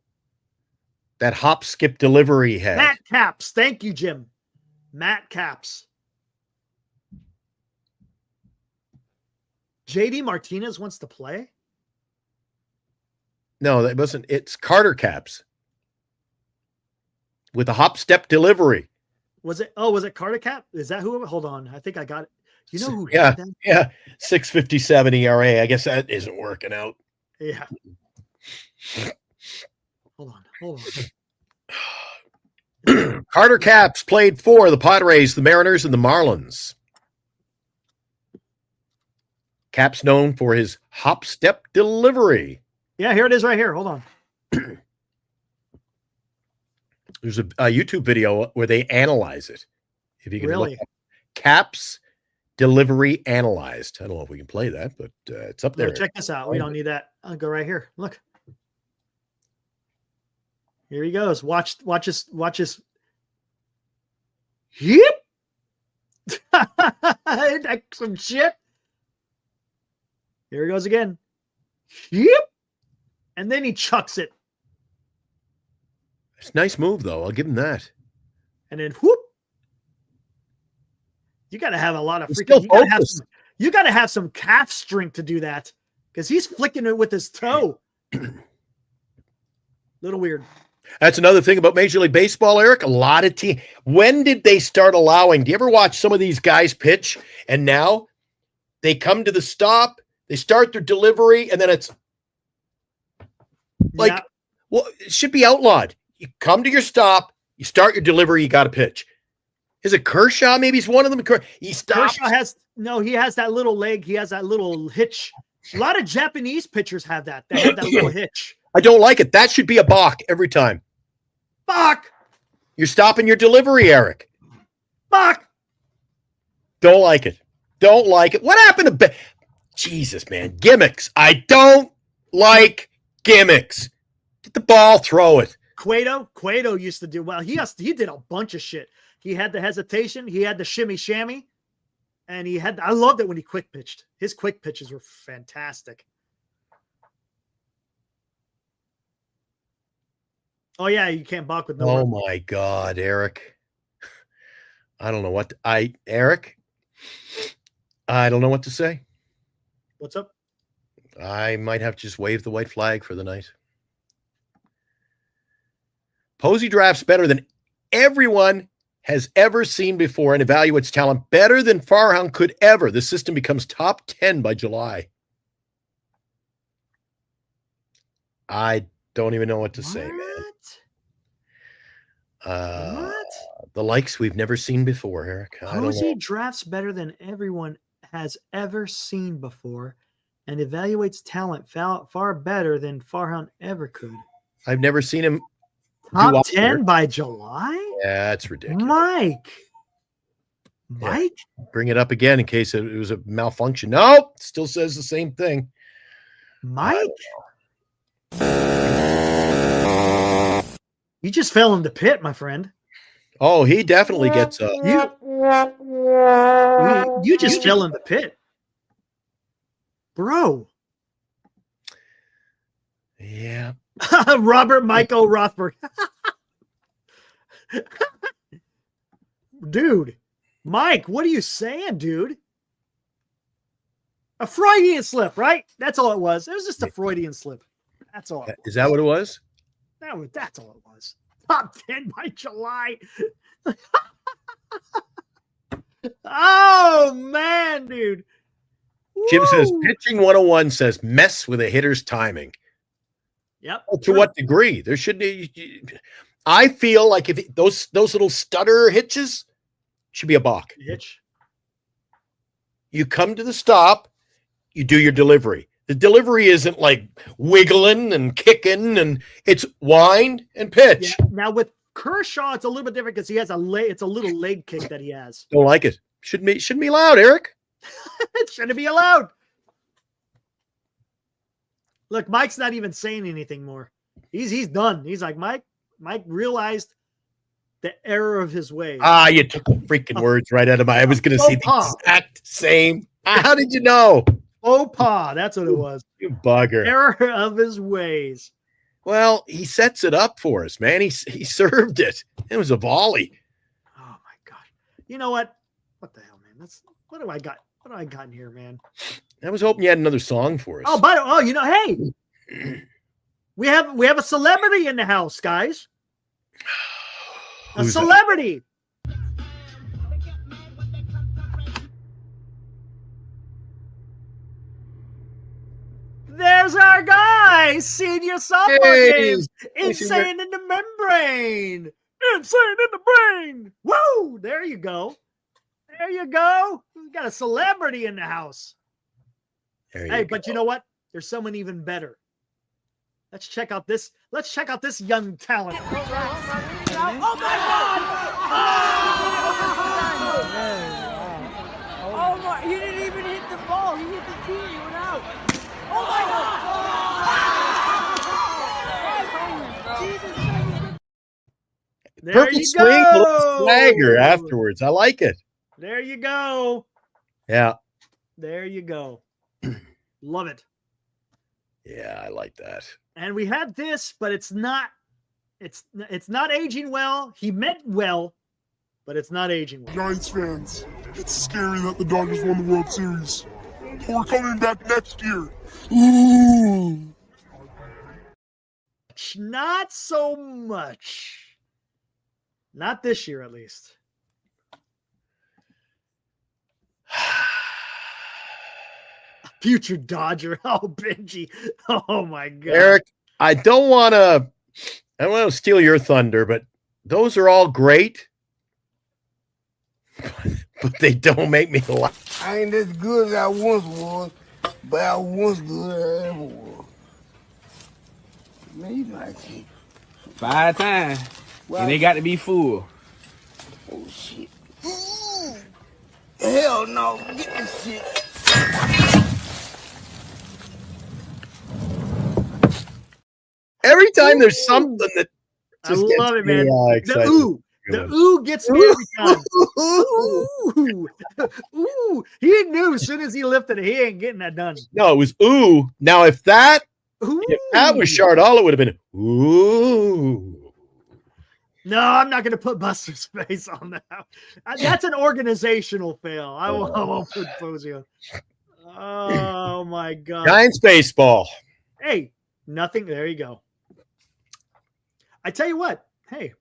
That hop, skip, delivery had. Matt Caps. Thank you, Jim. Matt Caps. JD Martinez wants to play? No, that wasn't. It's Carter Caps. With a hop, step, delivery. Was it Carter Cap? Is that who? Hold on. I think I got it. You know who? Yeah. 6.57 ERA. I guess that isn't working out. Yeah. Hold on. Carter Caps played for the Padres, the Mariners, and the Marlins. Caps known for his hop, step, delivery. Yeah, here it is right here. Hold on. There's a YouTube video where they analyze it. If you can Really? look up Caps delivery analyzed. I don't know if we can play that, but it's up there. Check this out. We don't need that. I'll go right here. Look. Here he goes. Watch this. Yep. That's some shit. Here he goes again. Yep. And then he chucks it. It's a nice move, though. I'll give him that. And then whoop. You got to have a lot of He's freaking. still You got to have some calf strength to do that, because he's flicking it with his toe. Little weird. That's another thing about Major League Baseball, Eric. A lot of teams. When did they start allowing? Do you ever watch some of these guys pitch, and now they come to the stop, they start their delivery, and then it's like, Yeah. well, it should be outlawed. You come to your stop, you start your delivery, you got to pitch. Is it Kershaw? Maybe he's one of them. He stops. Kershaw he has that little leg. He has that little hitch. A lot of Japanese pitchers have that. They have that little hitch. I don't like it. That should be a balk every time. Fuck. You're stopping your delivery, Eric. Fuck. Don't like it. Don't like it. What happened to Jesus, man? Gimmicks. I don't like gimmicks. Get the ball, throw it. Cueto used to do well. He did a bunch of shit. He had the hesitation. He had the shimmy shammy. And I loved it when he quick pitched. His quick pitches were fantastic. Oh yeah, you can't balk with no. Oh my God, Eric. I don't know what Eric. I don't know what to say. What's up? I might have to just wave the white flag for the night. Posey drafts better than everyone has ever seen before and evaluates talent better than Farhan could ever. The system becomes top 10 by July. I don't even know what to say, man. What? The likes we've never seen before, Eric. Posey drafts better than everyone has ever seen before and evaluates talent far better than Farhan ever could. I've never seen him. Top 10 by July? Yeah, that's ridiculous. Mike? Yeah. Bring it up again in case it was a malfunction. No, still says the same thing. Mike? You just fell in the pit, my friend. Oh, he definitely gets up. You just fell in the pit. Bro. Yeah. Robert Michael Rothberg. Dude. Mike, what are you saying, dude? A Freudian slip, right? That's all it was. It was just a Freudian slip. That's all. Is that what it was? That's all it was. Top 10 by July. Oh, man, dude. Jim Woo. says pitching 101 says mess with a hitter's timing. Yep. Well, to what degree? There should be. I feel like if those little stutter hitches should be a balk. Hitch. You come to the stop, you do your delivery. The delivery isn't like wiggling and kicking, and it's wind and pitch. Yeah. Now with Kershaw, it's a little bit different because he has it's a little leg kick that he has. Don't like it. Shouldn't be allowed, Eric. It shouldn't be allowed. Look, Mike's not even saying anything more. He's done. He's like, Mike realized the error of his ways. You took the freaking words right out of my. I was going to say the exact same. How did you know? Faux pas. That's what it was. You bugger. Error of his ways. Well, he sets it up for us, man. He served it. It was a volley. Oh my god! You know what? What the hell, man? What do I got? What do I got in here, man? I was hoping you had another song for us. You know, hey, we have a celebrity in the house, guys. A celebrity. There's our guy, senior softball games. Insane in the membrane. Insane in the brain. Woo! There you go. There you go. We got a celebrity in the house. Hey, but you know what? There's someone even better. Let's check out this young talent. Oh my God! Oh my! He didn't even hit the ball. He hit the tee. He went out. Oh my God! Jesus! There Perfect you swing, go. swagger afterwards. I like it. There you go. Yeah. There you go. Love it. Yeah, I like that. And we had this, but it's not aging well. He meant well, but it's not aging well. Giants fans, it's scary that the Dodgers won the World Series. We're coming back next year. Ooh. Not so much. Not this year, at least. Future Dodger. Oh, Benji. Oh, my God. Eric, I don't want to steal your thunder, but those are all great, but they don't make me laugh. I ain't as good as I once was, but I was good as I ever was. Man, you like it. 5 times. Wow. And they got to be full. Oh, shit. Ooh. Hell no. Get this shit. Every time there's something that I love it, man. The ooh gets me every time. Ooh. Ooh. He knew as soon as he lifted it, he ain't getting that done. No, it was ooh. Now, if that was Chardal, it would have been ooh. No, I'm not going to put Buster's face on that. That's an organizational fail. I won't put Fozio. Oh, my God. Giants baseball. Hey, nothing. There you go. I tell you what. Hey,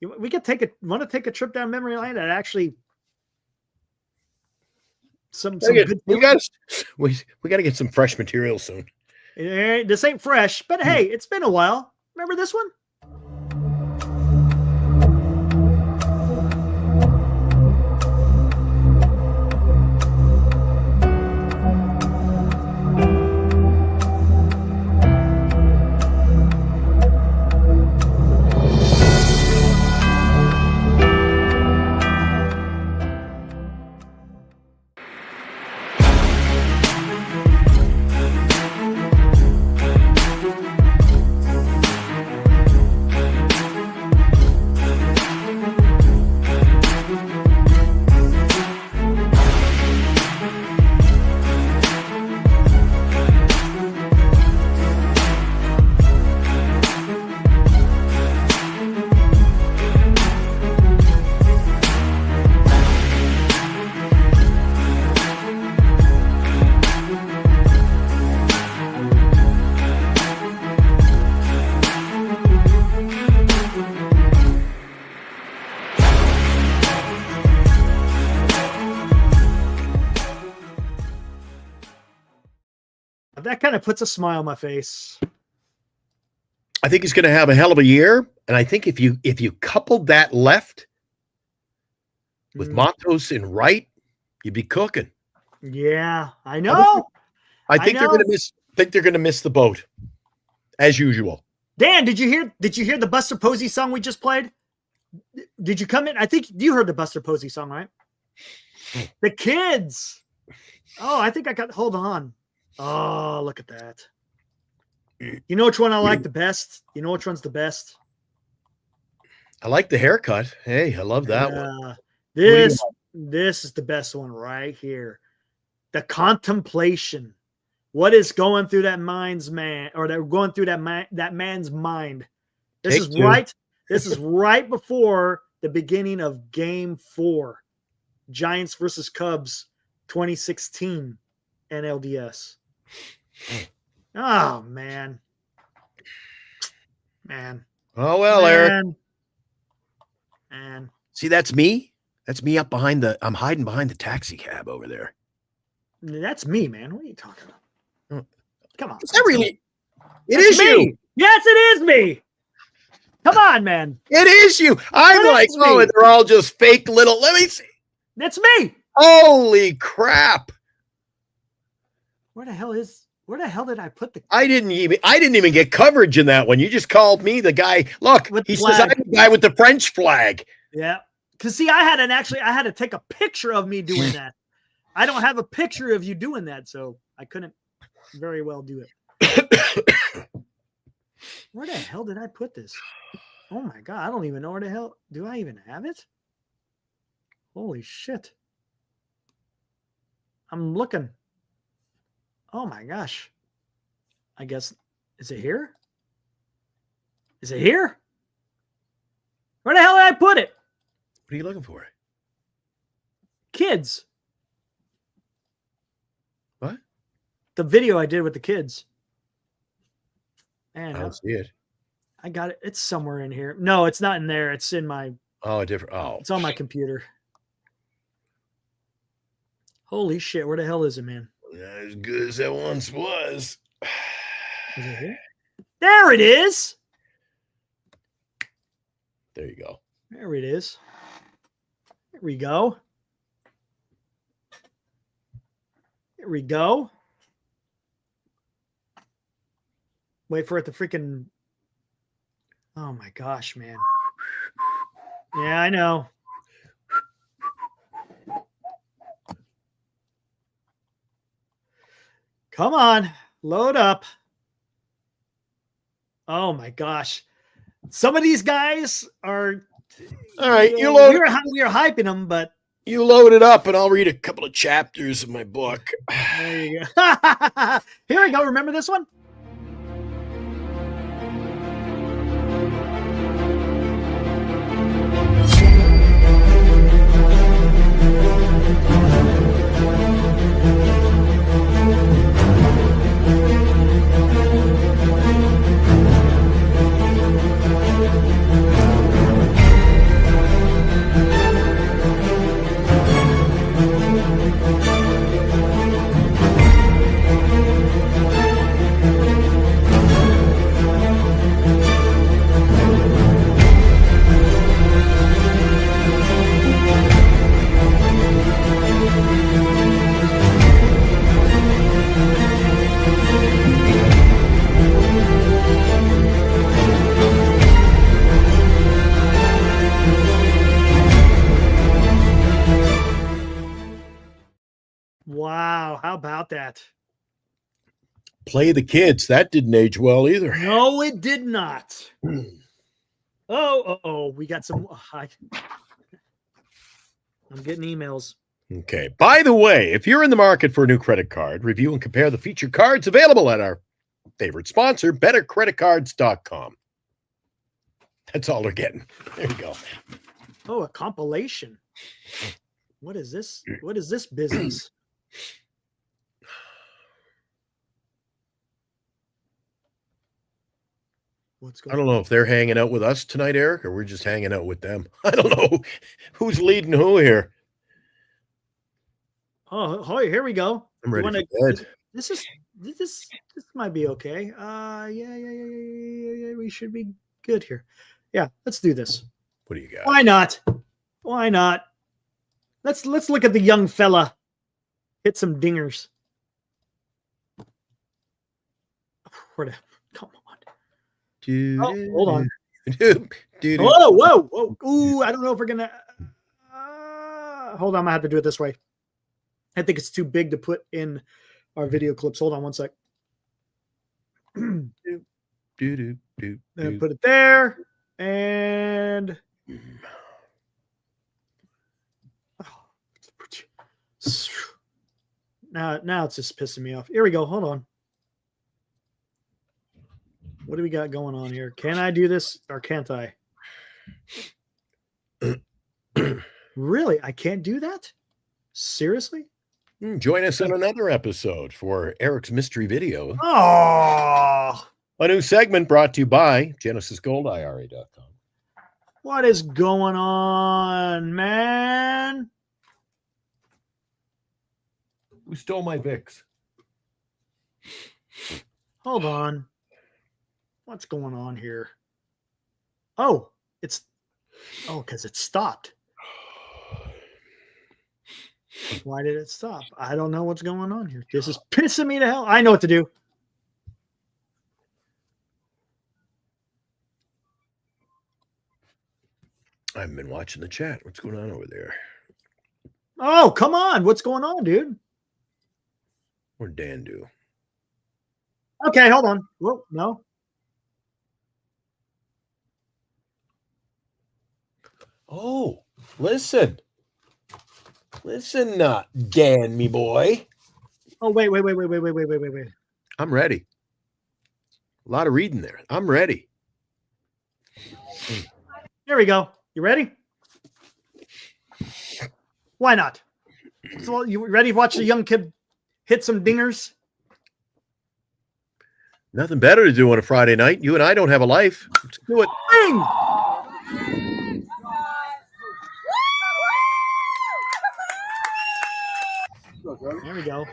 we could want to take a trip down memory lane and actually some good. We got to get some fresh material soon. This ain't fresh, but hey, it's been a while. Remember this one? That kind of puts a smile on my face. I think he's going to have a hell of a year, and I think if you coupled that left with Matos and right, you'd be cooking. Yeah, I know. I think they're know. going to miss the boat, as usual. Dan, did you hear the Buster Posey song we just played? Did you come in? I think you heard the Buster Posey song, right? The kids. Oh, I think I got. Hold on. Oh, look at that. You know which one I like the best? You know which one's the best? I like the haircut. Hey, I love that one. This is the best one right here. The contemplation. What is going through that man's mind? This is right before the beginning of Game 4, Giants versus Cubs, 2016 NLDS. Oh man. Oh well, Eric. Man. See, that's me. That's me up behind I'm hiding behind the taxi cab over there. That's me, man. What are you talking about? Come on. Is that really? It is me. You. Yes, it is me. Come on, man. It is you. I'm like, oh, they're all just fake little. Let me see. It's me. Holy crap. Where the hell did I put the I didn't even get coverage in that one. You just called me the guy. Look, he says I'm the guy with the French flag. Yeah. Cause see, I had to take a picture of me doing that. I don't have a picture of you doing that, so I couldn't very well do it. Where the hell did I put this? Oh my God. I don't even know where the hell. Do I even have it? Holy shit. I'm looking. Oh my gosh. I guess, is it here? Is it here? Where the hell did I put it? What are you looking for? Kids. What? The video I did with the kids. Man, I don't see it. I got it. It's somewhere in here. No, it's not in there. It's in my. Oh, different. Oh, it's on my computer. Holy shit! Where the hell is it, man? Not as good as that once was. Is it here? There it is. There you go. There it is. There we go. There we go. Wait for it to freaking. Oh my gosh, man. Yeah, I know. Come on, load up. Oh my gosh. Some of these guys are. All right, we are hyping them, but. You load it up and I'll read a couple of chapters of my book. There you go. Here we go. Remember this one? Wow, how about that? Play the kids. That didn't age well either. No, it did not. Oh, we got some. I'm getting emails. Okay. By the way, if you're in the market for a new credit card, review and compare the featured cards available at our favorite sponsor, bettercreditcards.com. That's all they're getting. There you go. Oh, a compilation. What is this? What is this business? What's going on? I don't know if they're hanging out with us tonight, Eric, or we're just hanging out with them. I don't know who's leading who here. Oh, here we go. I'm ready for bed. This might be okay. Yeah. We should be good here. Yeah, let's do this. What do you got? Why not? Why not? Let's look at the young fella hit some dingers. Where the? Come on. Doo, Oh, hold on. doo, doo, doo. Whoa. Ooh, I don't know if we're gonna. Hold on, I have to do it this way. I think it's too big to put in our video clips. Hold on one sec. Doo, doo, doo, Then doo. put it there, and now it's just pissing me off. Here we go. Hold on. What do we got going on here? Can I do this or can't I? Really? I can't do that? Seriously? Join us on another episode for Eric's mystery video. Oh, A new segment brought to you by GenesisGoldIRA.com. what is going on, man? Who stole my Vicks? Hold on. What's going on here? Oh, because it stopped. Why did it stop? I don't know what's going on here. This is pissing me to hell. I know what to do. I haven't been watching the chat. What's going on over there? Oh, come on. What's going on, dude? What'd Dan do? Okay, hold on. Whoa, no. Oh, listen. Listen, Dan, me boy. Oh, wait. I'm ready. A lot of reading there. I'm ready. There we go. You ready? Why not? So, you ready to watch the young kid hit some dingers? Nothing better to do on a Friday night. You and I don't have a life. Let's do it. Bing! There we go.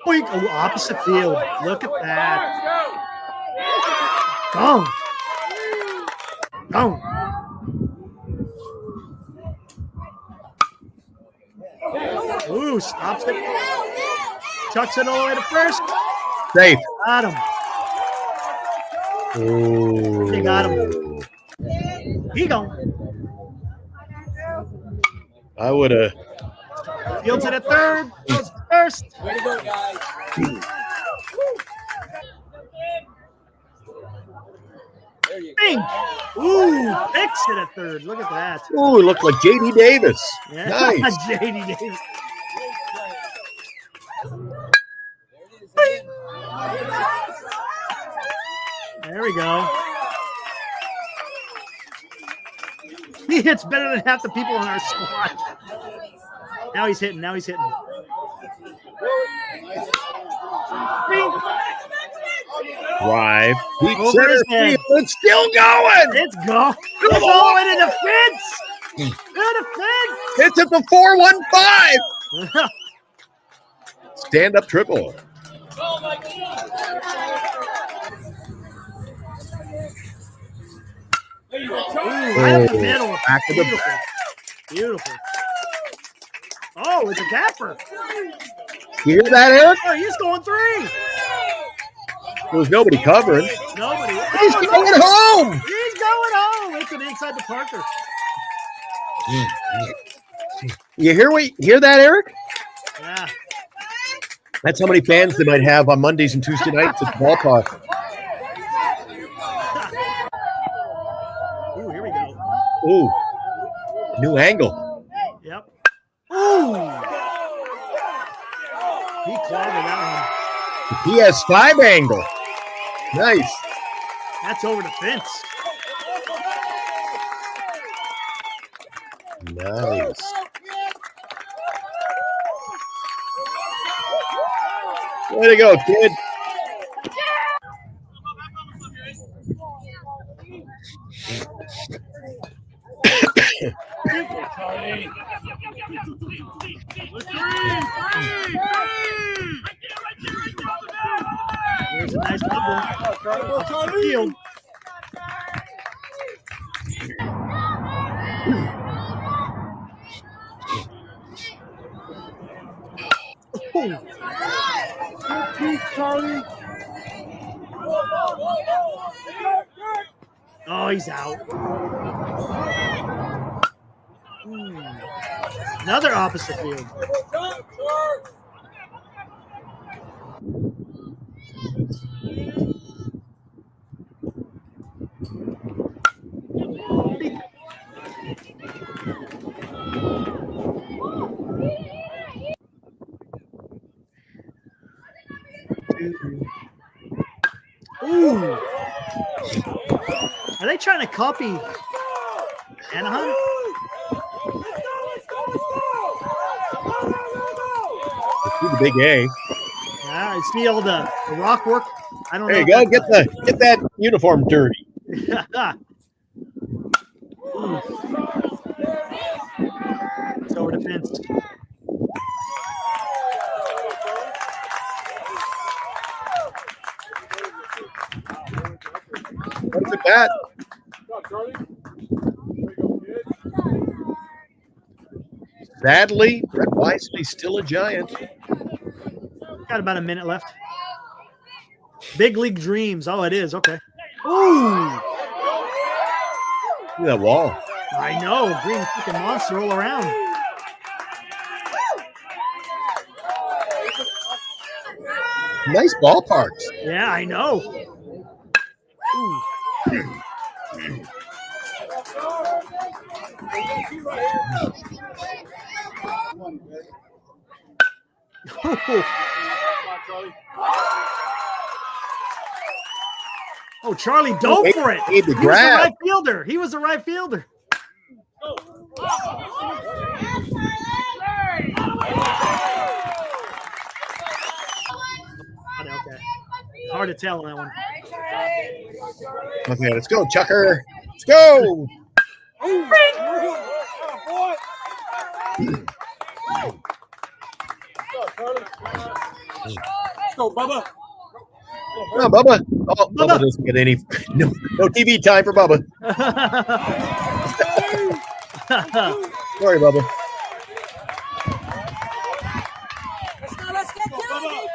Boink. Oh, opposite field. Look at that. Go. Go. Ooh, stops it. Chucks it all the way to first. Safe. Got him. Oh. They got him. He gone. I would have. Fields it at third. Goes first. Way to go, guys. There you go. Bing. Ooh, picks it at third. Look at that. Oh, it looked like J.D. Davis. Yeah. Nice. J.D. Davis. There we go. He hits better than half the people in our squad. Now he's hitting. Bing. Drive. Deep Over center his head. field. It's still going. It's going. It's all into the fence. To the It's at the 415. fence. Stand up triple. Right up the middle. Back to the Beautiful. Oh, it's a gapper. You hear that, Eric? Oh, he's going three. There was nobody covering. Nobody. He's Oh, going look. home. He's going home. It's an inside to Parker. You hear that, Eric? Yeah. That's how many fans they might have on Mondays and Tuesday nights at the ballpark. Ooh, here we go. Ooh, new angle. Yep. Ooh. He clawed it out. PS5 angle. Nice. That's over the fence. Nice. Way to go, kid. There's a nice double. Field. Ooh. Charlie. Oh, he's out. Another opposite field. Ooh. Are they trying to copy Anaheim? Do the big A. Yeah, I see all the rock work. I don't There know. you go. Get that uniform dirty. It's over the fence. What's it bat? Sadly, Brett Wisely's still a Giant. Got about a minute left. Big League Dreams. Oh, it is. Okay. Ooh. Look at that wall. I know. Green freaking monster all around. Nice ballparks. Yeah, I know. Ooh. Oh, Charlie dove for it. He was the right fielder. He was the right fielder. Okay. Hard to tell on that one. Okay, let's go, Chucker. Let's go. Let's go, Bubba. Come on, Bubba. Oh, Bubba doesn't get any no TV time for Bubba. Sorry, Bubba. Let's get Bubba.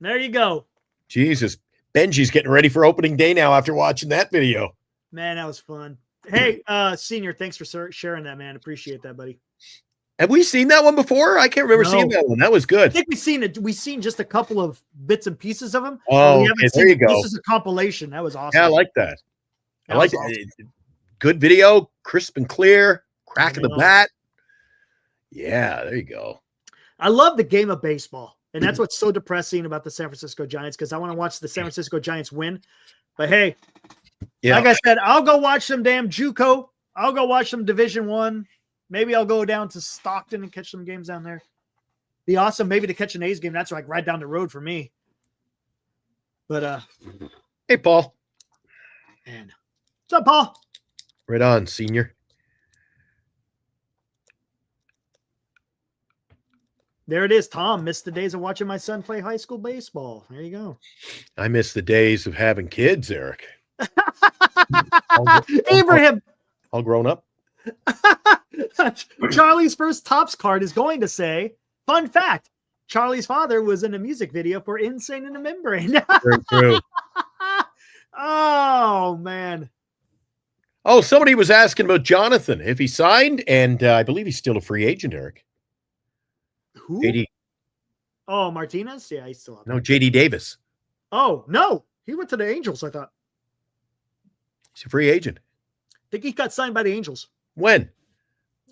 There you go. Jesus. Benji's getting ready for opening day now after watching that video. Man, that was fun. Hey, Senior, thanks for sharing that, man. Appreciate that, buddy. Have we seen that one before? I can't remember seeing that one. That was good. I think we've seen it. We've seen just a couple of bits and pieces of them. Oh, okay, there you go. This is a compilation. That was awesome. Yeah, I like that. I like it. Good video, crisp and clear, crack of the bat. Yeah, there you go. I love the game of baseball. And that's what's so depressing about the San Francisco Giants, because I want to watch the San Francisco Giants win. But hey, like I said, I'll go watch some damn JUCO. I'll go watch some Division I. Maybe I'll go down to Stockton and catch some games down there. Be awesome maybe to catch an A's game. That's like right down the road for me. But hey, Paul. Man. What's up, Paul? Right on, Senior. There it is. Tom missed the days of watching my son play high school baseball. There you go. I miss the days of having kids, Eric. Abraham. All grown up. Charlie's first Topps card is going to say, fun fact, Charlie's father was in a music video for Insane in the Membrane. Very true. Oh, man. Oh, somebody was asking about Jonathan, if he signed, and I believe he's still a free agent, Eric. Who? JD. Oh, Martinez? Yeah, he's still up. No, JD Davis. Oh, no. He went to the Angels, I thought. He's a free agent. I think he got signed by the Angels. When?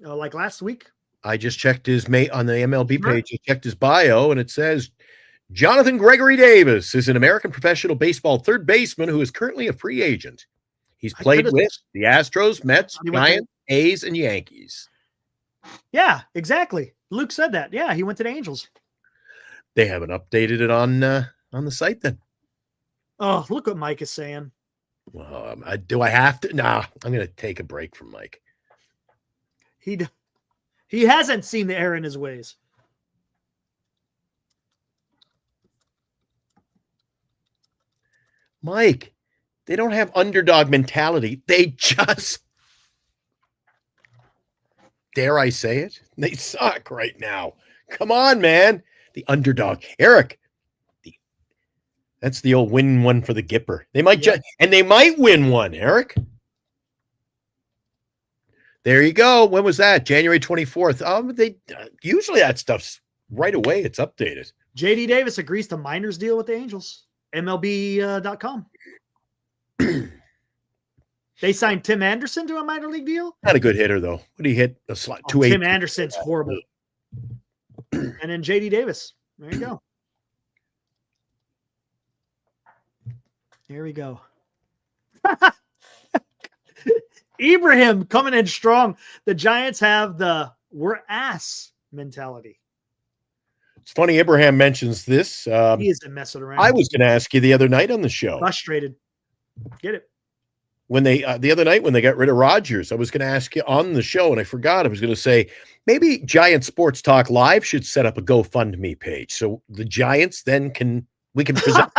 Like last week. I just checked his mate on the MLB page. I checked his bio, and it says Jonathan Gregory Davis is an American professional baseball third baseman who is currently a free agent. He's played with the Astros, Mets, Giants, A's, and Yankees. Yeah, exactly. Luke said that. Yeah, he went to the Angels. They haven't updated it on the site then. Oh, look what Mike is saying. Do I have to? Nah, I'm going to take a break from Mike. He hasn't seen the error in his ways. Mike, they don't have underdog mentality. They just, dare I say it? They suck right now. Come on, man. The underdog. Eric, That's the old win one for the Gipper. They might and they might win one, Eric. There you go. When was that? January 24th. They usually that stuff's right away. It's updated. JD Davis agrees to minors deal with the Angels. MLB.com. They signed Tim Anderson to a minor league deal. Not a good hitter though. What did he hit? A slot 2-8. Tim Anderson's horrible. And then JD Davis. There you go. Here we go. Ibrahim coming in strong. The Giants have the we're ass mentality. It's funny Abraham mentions this. He isn't messing around. I was going to ask you the other night on the show. Frustrated. Get it. When they the other night when they got rid of Rodgers, I was going to ask you on the show, and I forgot. I was going to say maybe Giant Sports Talk Live should set up a GoFundMe page so the Giants then we can present.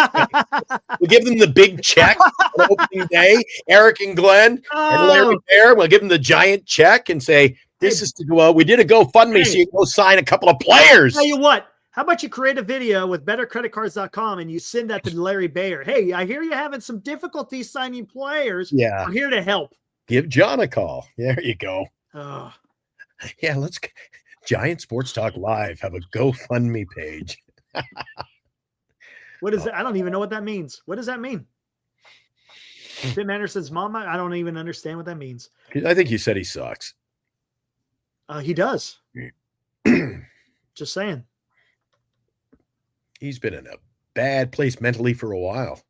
We'll give them the big check on opening day. Eric and Glenn and Larry Bear. We'll give them the giant check and say this is to go out. We did a GoFundMe so you can go sign a couple of players. Tell you what. How about you create a video with bettercreditcards.com and you send that to Larry Bayer? Hey, I hear you're having some difficulty signing players. Yeah. I'm here to help. Give John a call. There you go. Oh. Yeah, let's Giant Sports Talk Live have a GoFundMe page. What is that? I don't even know what that means. What does that mean? Tim Anderson's mom? I don't even understand what that means. I think you said he sucks. He does. Just saying. He's been in a bad place mentally for a while.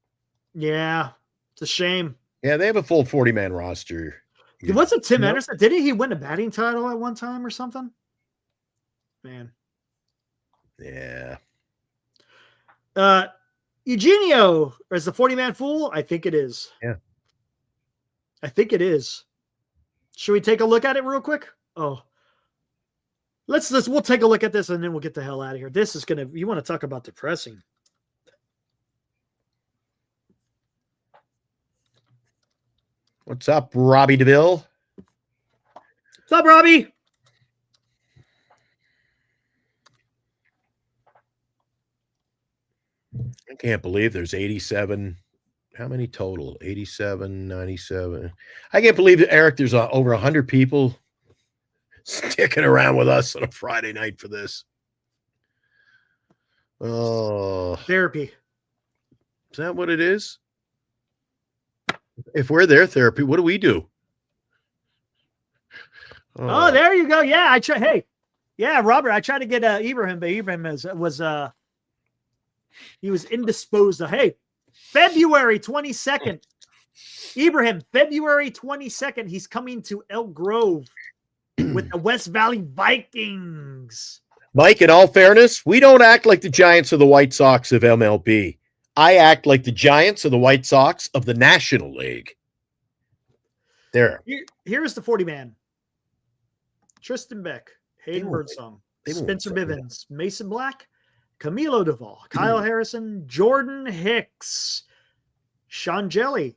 Yeah, it's a shame. Yeah, they have a full 40-man roster. Wasn't Tim Anderson? Didn't he win a batting title at one time or something? Man. Yeah. Eugenio is the 40-man fool? I think it is. Yeah. I think it is. Should we take a look at it real quick? Oh. We'll take a look at this and then we'll get the hell out of here. This is you want to talk about depressing. What's up, Robbie DeVille? What's up, Robbie? I can't believe there's 87. How many total? 87, 97. I can't believe, Eric, there's over 100 people sticking around with us on a Friday night for this. Oh. Therapy. Is that what it is? If we're their therapy, what do we do? Oh, there you go. Yeah, Robert, I tried to get Ibrahim, but Ibrahim he was indisposed. Hey, February 22nd. Ibrahim, February 22nd, he's coming to Elk Grove with the West Valley Vikings. Mike, in all fairness, we don't act like the Giants or the White Sox of MLB. I act like the Giants or the White Sox of the National League. There. Here's the 40-man. Tristan Beck, Hayden Birdsong, Spencer Bivens, Mason Black, Camilo Duvall, Kyle Harrison, Jordan Hicks, Sean Jelly,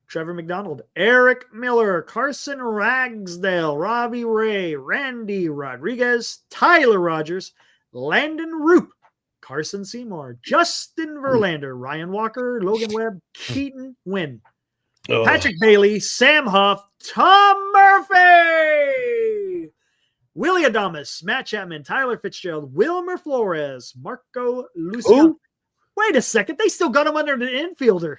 Trevor McDonald, Eric Miller, Carson Ragsdale, Robbie Ray, Randy Rodriguez, Tyler Rogers, Landon Roop, Carson Seymour, Justin Verlander, Ryan Walker, Logan Webb, Keaton Wynn, Patrick Bailey, Sam Huff, Tom Murphy, Willie Adames, Matt Chapman, Tyler Fitzgerald, Wilmer Flores, Marco Luciano. Wait a second. They still got him under the infielder.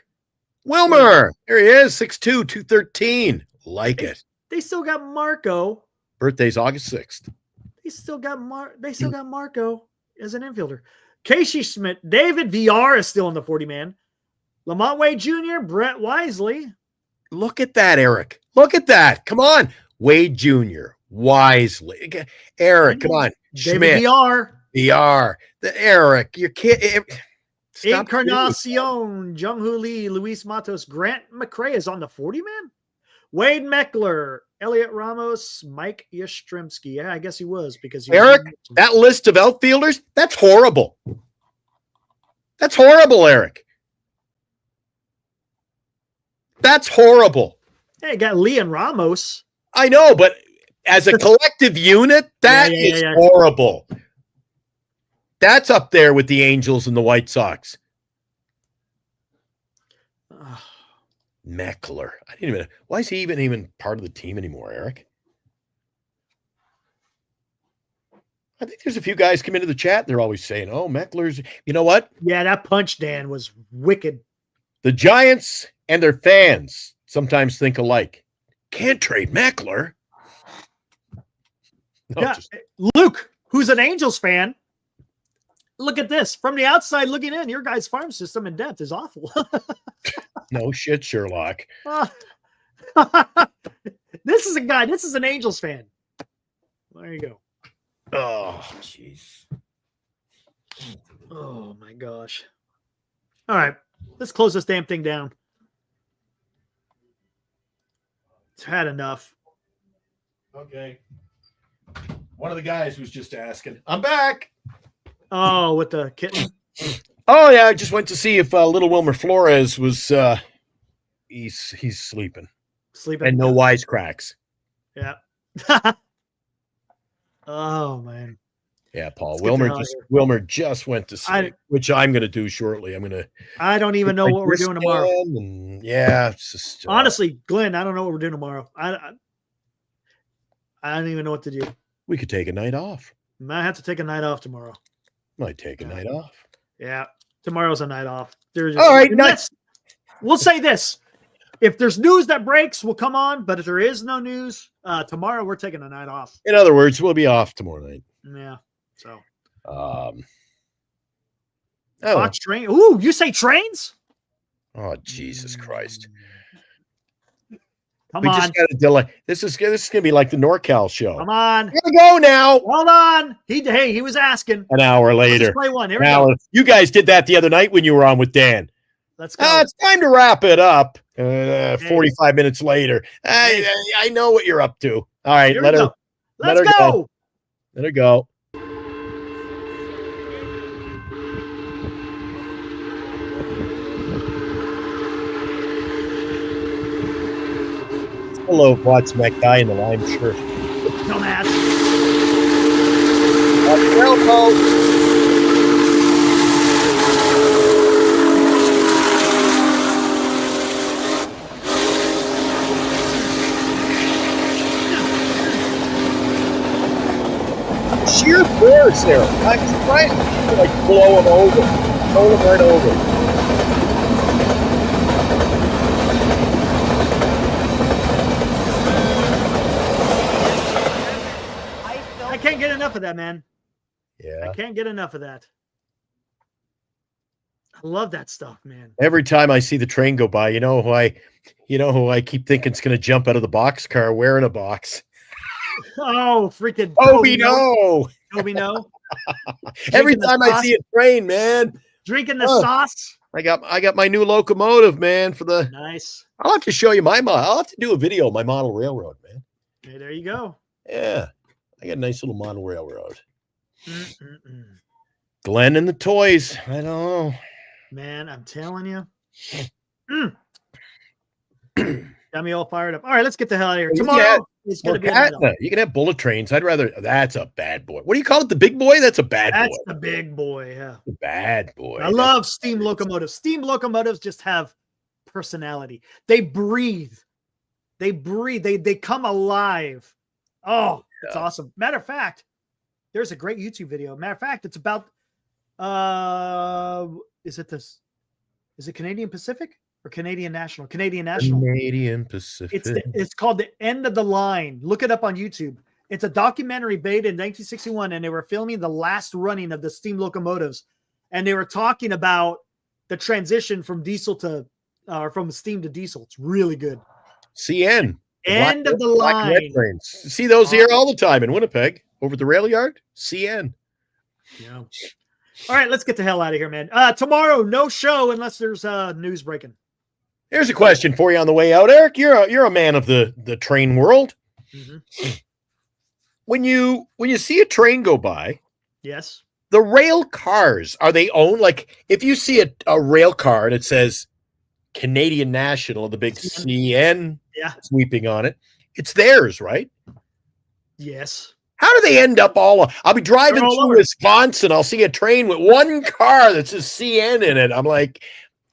Wilmer. There he is. 6'2", 213. Like it. They still got Marco. Birthday's August 6th. They still got Marco as an infielder. Casey Schmidt, David VR is still in the 40-man. Lamont Wade Jr., Brett Wisely. Look at that, Eric. Look at that. Come on. Wade Jr., Wisely. Eric, come on. David Schmidt. VR. The Eric. You can't. Encarnacion, Jung-Hoo Lee, Luis Matos, Grant McRae is on the 40-man. Wade Meckler, Elliot Ramos, Mike Yastrzemski. Yeah, I guess he was because Eric, that list of outfielders, that's horrible. That's horrible, Eric. That's horrible. Hey, got Leon Ramos. I know, but as a collective unit, that is horrible. That's up there with the Angels and the White Sox. Meckler. I didn't even. Why is he even part of the team anymore, Eric? I think there's a few guys come into the chat. They're always saying, "Oh, Meckler's." You know what? Yeah, that punch, Dan, was wicked. The Giants and their fans sometimes think alike. Can't trade Meckler. No, Yeah, Luke, who's an Angels fan, look at this. From the outside looking in, your guy's farm system and depth is awful. no shit, Sherlock. This is an Angels fan. There you go. Oh, jeez. Oh, my gosh. All right, let's close this damn thing down. It's had enough. Okay. One of the guys was just asking. I'm back. Oh, with the kitten. Oh yeah, I just went to see if little Wilmer Flores was. He's sleeping. Sleeping. And no wisecracks. Yeah. Oh man. Yeah, Paul. Let's Wilmer just went to sleep, which I'm going to do shortly. I don't even know what we're doing tomorrow. Yeah, it's just honestly, Glenn, I don't know what we're doing tomorrow. I don't even know what to do. We could take a night off. Might have to take a night off tomorrow. Might take a night off. Yeah, tomorrow's a night off. All right, nuts. We'll say this: if there's news that breaks, we'll come on. But if there is no news, tomorrow we're taking a night off. In other words, we'll be off tomorrow night. Yeah. So. Watch train. Ooh, you say trains? Oh, Jesus Christ. Come we on. Just got to delay. This is gonna be like the NorCal show. Come on. Here we go now. Hold on. He was asking. An hour later. Let's play one. Here we go. You guys did that the other night when you were on with Dan. Let's go. It's time to wrap it up. 45 minutes later. I know what you're up to. All right, let her go. Let her go. Hello, watch that guy in the lime shirt. Dumbass. Sheer force there. I'm trying to like blow him over. Blow him right over. I can't get enough of that, man. Yeah. I can't get enough of that. I love that stuff, man. Every time I see the train go by, you know who I keep thinking is going to jump out of the boxcar wearing a box. Oh, freaking Toby, no. Toby, no. Every time I see a train, man. Drinking the sauce. I got my new locomotive, man, for the nice. I'll have to show you my model. I'll have to do a video of my model railroad, man. Hey, there you go. Yeah. I got a nice little model railroad. Glenn and the toys. I don't know. Man, I'm telling you. Got me all fired up. All right, let's get the hell out of here. Tomorrow is going to be you can have bullet trains. I'd rather. That's a bad boy. What do you call it? The big boy? That's a bad boy. That's the big boy. Yeah. The bad boy. I love steam locomotives. Steam locomotives just have personality. They breathe. They come alive. Oh, it's awesome. Matter of fact, there's a great YouTube video. Matter of fact, it's about is it Canadian Pacific or Canadian National? Canadian National. Canadian Pacific. It's called The End of the Line. Look it up on YouTube. It's a documentary made in 1961, and they were filming the last running of the steam locomotives, and they were talking about the transition from diesel to from steam to diesel. It's really good. CN. End of the line. See those here all the time in Winnipeg over at the rail yard. CN. Yeah. All right, let's get the hell out of here, man. Tomorrow, no show unless there's news breaking. Here's a question for you on the way out, Eric. You're a man of the train world. Mm-hmm. When you see a train go by, yes, the rail cars, are they owned? Like if you see a rail car and it says Canadian National, the big CN sweeping on it, it's theirs, right? Yes. How do they end up I'll be driving through Wisconsin. I'll see a train with one car that says CN in it. I'm like,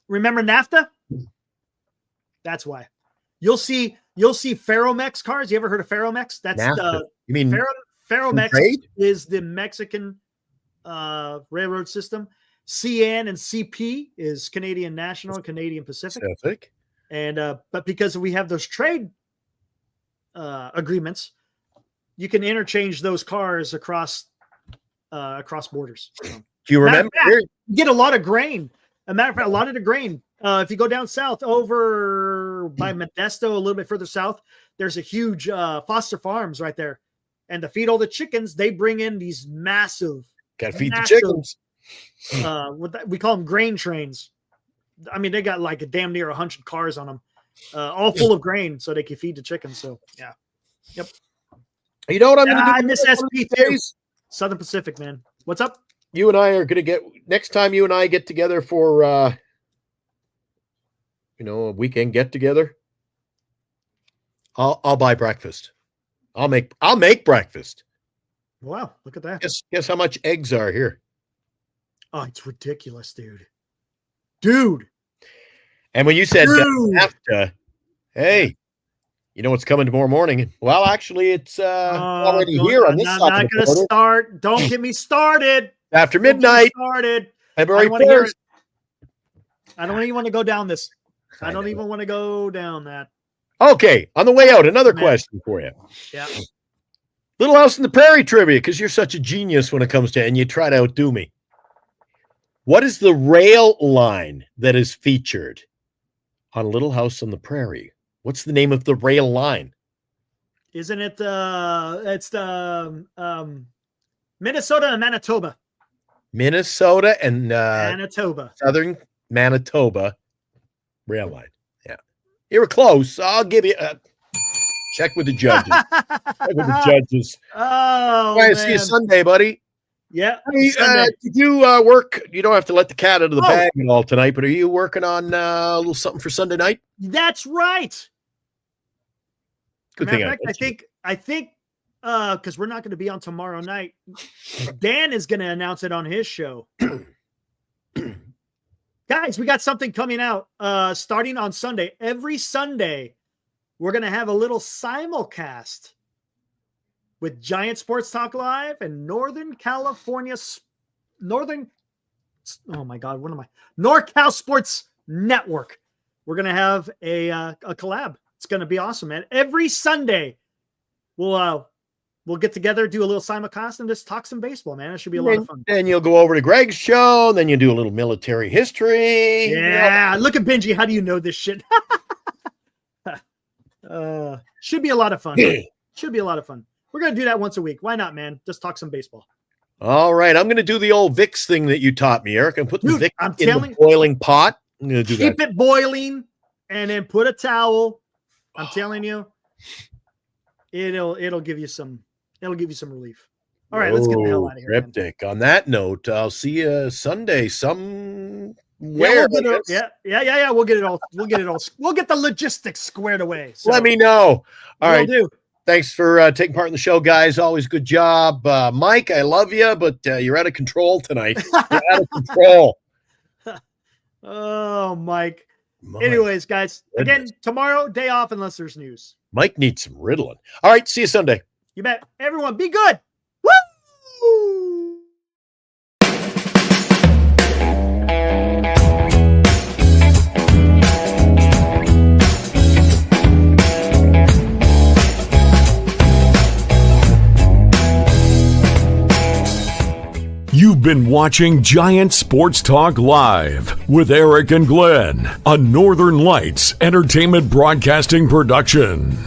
remember NAFTA? That's why. You'll see Ferromex cars. You ever heard of Ferromex? That's NAFTA. You mean Ferromex trade? is the Mexican railroad system. CN and CP is Canadian National and Canadian Pacific. And but because we have those trade agreements, you can interchange those cars across borders. So, do you remember? You get a lot of grain. A matter of fact, a lot of the grain. If you go down south over by Modesto, a little bit further south, there's a huge Foster Farms right there. And to feed all the chickens, they bring in these massive. Got to feed the chickens. We call them grain trains. I mean, they got like a damn near 100 cars on them, all full of grain, so they can feed the chickens. So yeah, yep. You know what I'm going to do? I miss SP too. Southern Pacific, man. What's up? You and I are going to get next time. You and I get together for a weekend get together. I'll buy breakfast. I'll make breakfast. Wow, look at that. Guess how much eggs are here? Oh, it's ridiculous, dude. And when you said NAFTA, hey, you know what's coming tomorrow morning? Well, actually, it's already here on this side. I'm not going to start. Don't get me started. After midnight. Started. February 1st. I don't even want to go down this. I don't even want to go down that. Okay, on the way out, another question for you. Yeah. Little House on the Prairie trivia, because you're such a genius when it comes to, and you try to outdo me. What is the rail line that is featured on Little House on the Prairie? What's the name of the rail line? Isn't it it's the Minnesota and Manitoba. Minnesota and Manitoba. Southern Manitoba rail line. Yeah. You were close. I'll give you a check with the judges. Oh, man. See you Sunday, buddy. Yeah. Hey, did you work? You don't have to let the cat out of the bag at all tonight, but are you working on a little something for Sunday night? That's right. Good thing. I think because we're not going to be on tomorrow night, Dan is going to announce it on his show. Guys, we got something coming out starting on Sunday. Every Sunday, we're going to have a little simulcast with Giant Sports Talk Live and Northern California, NorCal Sports Network. We're going to have a collab. It's going to be awesome, man. Every Sunday, we'll get together, do a little simulcast, and just talk some baseball, man. It should be a lot of fun. Then you'll go over to Greg's show, and then you do a little military history. Yeah, look at Benji. How do you know this shit? Should be a lot of fun. Should be a lot of fun. We're going to do that once a week. Why not, man? Just talk some baseball. All right. I'm going to do the old Vicks thing that you taught me, Eric, and put the Vicks in the boiling pot. I'm going to do that. Keep it boiling, and then put a towel. I'm telling you, it'll give you some relief. All right, let's get the hell out of here. Cryptic. On that note, I'll see you Sunday somewhere. Yeah, we'll get it all. We'll get the logistics squared away. So let me know. All right. Do. Thanks for taking part in the show, guys. Always good job. Mike, I love you, but you're out of control tonight. You're out of control. Oh, Mike. Anyways, guys, again, tomorrow, day off unless there's news. Mike needs some Ritalin. All right, see you Sunday. You bet. Everyone, be good. Woo! You've been watching Giant Sports Talk Live with Eric and Glenn, a Northern Lights Entertainment Broadcasting production.